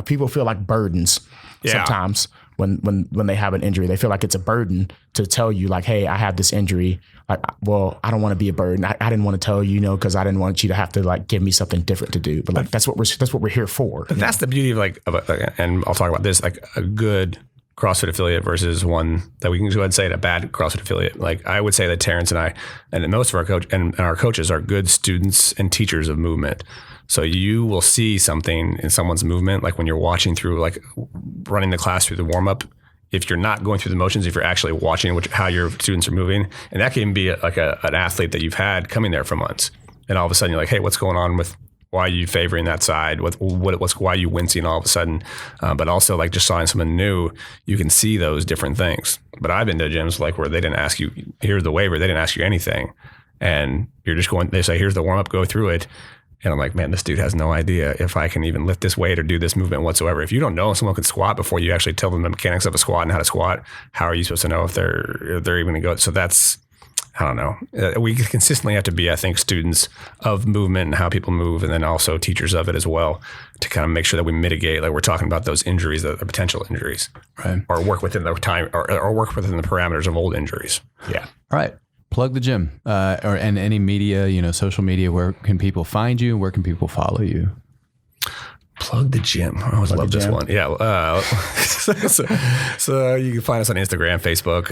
people feel like burdens sometimes when they have an injury. They feel like it's a burden to tell you like, hey, I have this injury. Like, well, I don't want to be a burden. I didn't want to tell you, because I didn't want you to have to like give me something different to do. But like that's what we're here for. But that's the beauty of and I'll talk about this, like a good CrossFit affiliate versus one that we can go ahead and say a bad CrossFit affiliate. Like I would say that Terrance and I and most of our coaches are good students and teachers of movement. So you will see something in someone's movement, like when you're watching through, like running the class through the warm up. If you're not going through the motions, if you're actually watching how your students are moving, and that can be like an athlete that you've had coming there for months, and all of a sudden you're like, hey, what's going on with? Why are you favoring that side? Why are you wincing all of a sudden? But also like just signing someone new, you can see those different things. But I've been to gyms like where they didn't ask you, here's the waiver, they didn't ask you anything, and you're just going. They say, here's the warm up, go through it. And I'm like, man, this dude has no idea if I can even lift this weight or do this movement whatsoever. If you don't know if someone can squat before you actually tell them the mechanics of a squat and how to squat, how are you supposed to know if they're even going to go? So that's, I don't know. We consistently have to be, I think, students of movement and how people move, and then also teachers of it as well, to kind of make sure that we mitigate, like we're talking about those injuries, that are potential injuries, right? Or work within the time, or work within the parameters of old injuries. Yeah. All right. Plug the gym, and any media, social media. Where can people find you? Where can people follow you? Plug the gym. I always love this one. Yeah. So you can find us on Instagram, Facebook.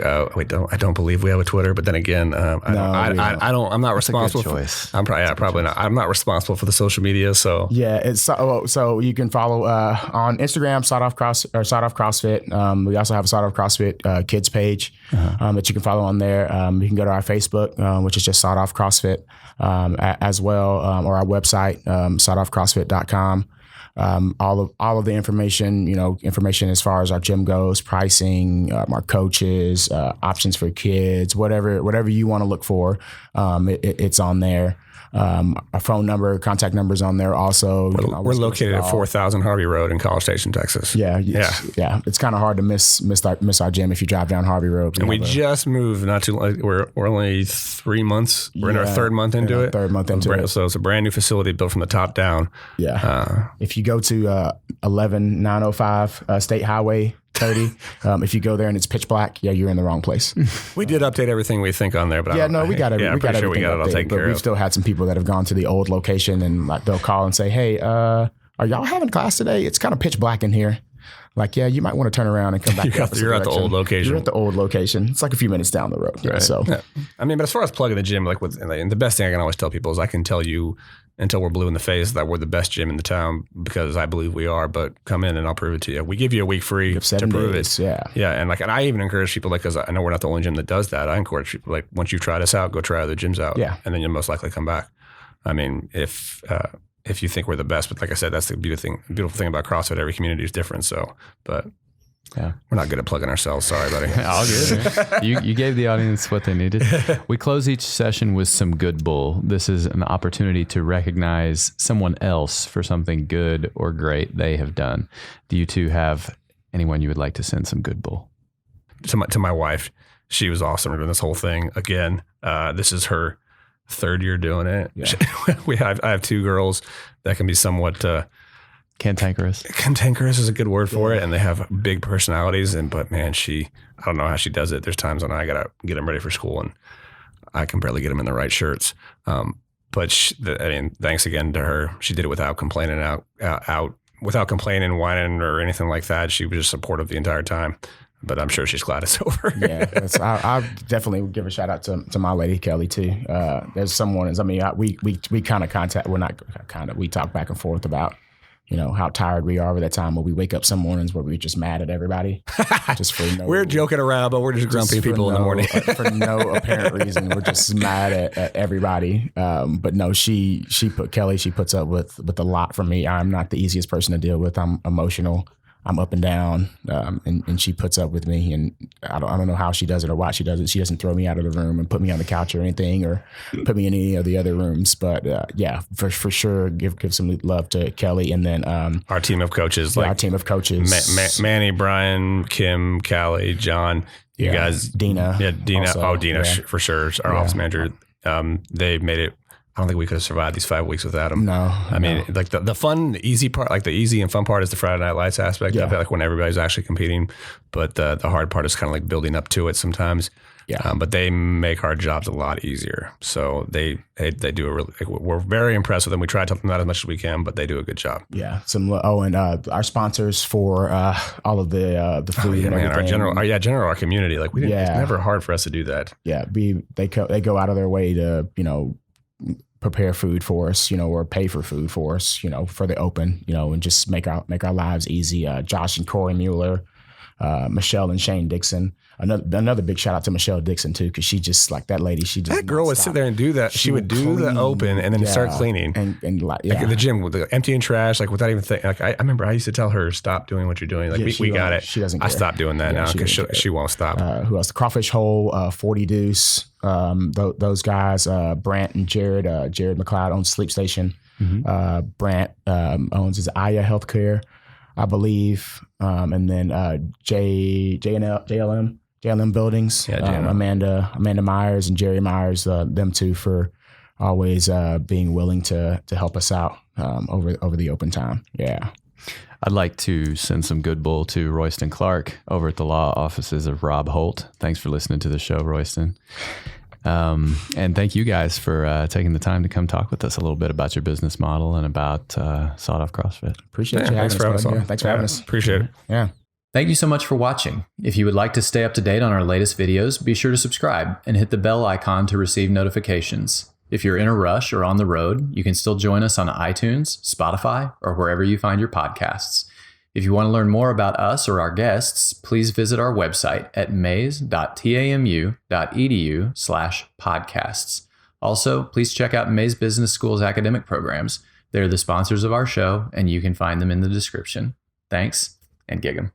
I don't believe we have a Twitter, but then again, I'm not responsible. Probably not. I'm not responsible for the social media. So yeah, so you can follow on Instagram, Sawed Off CrossFit. We also have a Sawed Off CrossFit kids page that you can follow on there. You can go to our Facebook, which is just Sawed Off CrossFit, as well, or our website, sawedoffcrossfit.com. All of the information as far as our gym goes, pricing, our coaches, options for kids, whatever you want to look for, it's on there. Our phone number, contact numbers on there also. We're located at 4000 Harvey Road in College Station, Texas. Yeah. It's kind of hard to miss our gym if you drive down Harvey Road. And we just moved not too long. We're only 3 months. We're in our third month into it. So it's a brand new facility built from the top down. Yeah. If you go to 11905 State Highway 30, if you go there and it's pitch black, you're in the wrong place. We did update everything we think on there, but we got it. I'm pretty sure we got it all taken care of. We've still had some people that have gone to the old location and like they'll call and say, "Hey, are y'all having class today? It's kind of pitch black in here." Like, yeah, you might want to turn around and come back. You're at the old location. You're at the old location. It's like a few minutes down the road. Right. So, I mean, but as far as plugging the gym, and the best thing I can always tell people is I can tell you until we're blue in the face that we're the best gym in the town because I believe we are. But come in and I'll prove it to you. We give you a week free to prove it. Yeah, and I even encourage people because I know we're not the only gym that does that. I encourage people once you've tried us out, go try other gyms out. Yeah, and then you'll most likely come back. I mean, if you think we're the best, but like I said, that's the beautiful thing about CrossFit. Every community is different. So, but. Yeah, we're not good at plugging ourselves. Sorry, buddy. All good. You gave the audience what they needed. We close each session with some good bull. This is an opportunity to recognize someone else for something good or great they have done. Do you two have anyone you would like to send some good bull? To my wife, she was awesome doing this whole thing. Again, this is her third year doing it. Yeah. I have 2 girls that can be somewhat. Cantankerous. Cantankerous is a good word for it, and they have big personalities. But man, I don't know how she does it. There's times when I gotta get them ready for school, and I can barely get them in the right shirts. But thanks again to her. She did it without complaining, without complaining, whining, or anything like that. She was just supportive the entire time. But I'm sure she's glad it's over. Yeah, I definitely would give a shout out to my lady Kelly too. There's someone. We kind of contact. We're not kind of. We talk back and forth about. How tired we are with that time where we wake up some mornings where we're just mad at everybody. Just for we're joking around, but we're just grumpy people in the morning. For no apparent reason. We're just mad at everybody. But no, she puts up with a lot from me. I'm not the easiest person to deal with. I'm emotional. I'm up and down, and she puts up with me, and I don't know how she does it or why she does it. She doesn't throw me out of the room and put me on the couch or anything, or put me in any of the other rooms. But for sure, give some love to Kelly, and then our team of coaches, Manny, Brian, Kim, Callie, John, you guys, Dina, Dina, also, Dina for sure, our office manager. They made it. I don't think we could have survived these 5 weeks without them. No. I mean, like the fun, the easy part, like the easy and fun part is the Friday Night Lights aspect of it, like when everybody's actually competing. But the hard part is kind of like building up to it sometimes. Yeah. But they make our jobs a lot easier. So they do a really, we're very impressed with them. We try to help them out as much as we can, but they do a good job. Yeah. And our sponsors for all of the food and everything. Our community. Like it's never hard for us to do that. Yeah. They go out of their way to, prepare food for us, or pay for food for us, for the open, and just make our lives easy. Josh and Corey Mueller, Michelle and Shane Dixon. Another big shout out to Michelle Dixon too, because she just like that lady. That girl would sit there and do that. She would do the open and then start cleaning and like the gym with the emptying trash, like without even thinking. Like I remember I used to tell her, stop doing what you're doing. Like we got it. She doesn't care. I stopped doing that now because she won't stop. Who else? The Crawfish Hole, 40 Deuce. Those guys, Brant and Jared. Jared McLeod owns Sleep Station. Mm-hmm. Brant owns his Aya Healthcare, I believe. And then JLM Buildings, Amanda Myers and Jerry Myers, them two for always being willing to help us out over the open time. Yeah. I'd like to send some good bull to Royston Clark over at the law offices of Rob Holt. Thanks for listening to the show, Royston. And thank you guys for taking the time to come talk with us a little bit about your business model and about Sawed Off CrossFit. Appreciate you having us. Thanks for having us. Appreciate it. Yeah. Thank you so much for watching. If you would like to stay up to date on our latest videos, be sure to subscribe and hit the bell icon to receive notifications. If you're in a rush or on the road, you can still join us on iTunes, Spotify, or wherever you find your podcasts. If you want to learn more about us or our guests, please visit our website at mays.tamu.edu/podcasts. Also, please check out Mays Business School's academic programs. They're the sponsors of our show, and you can find them in the description. Thanks, and gig 'em.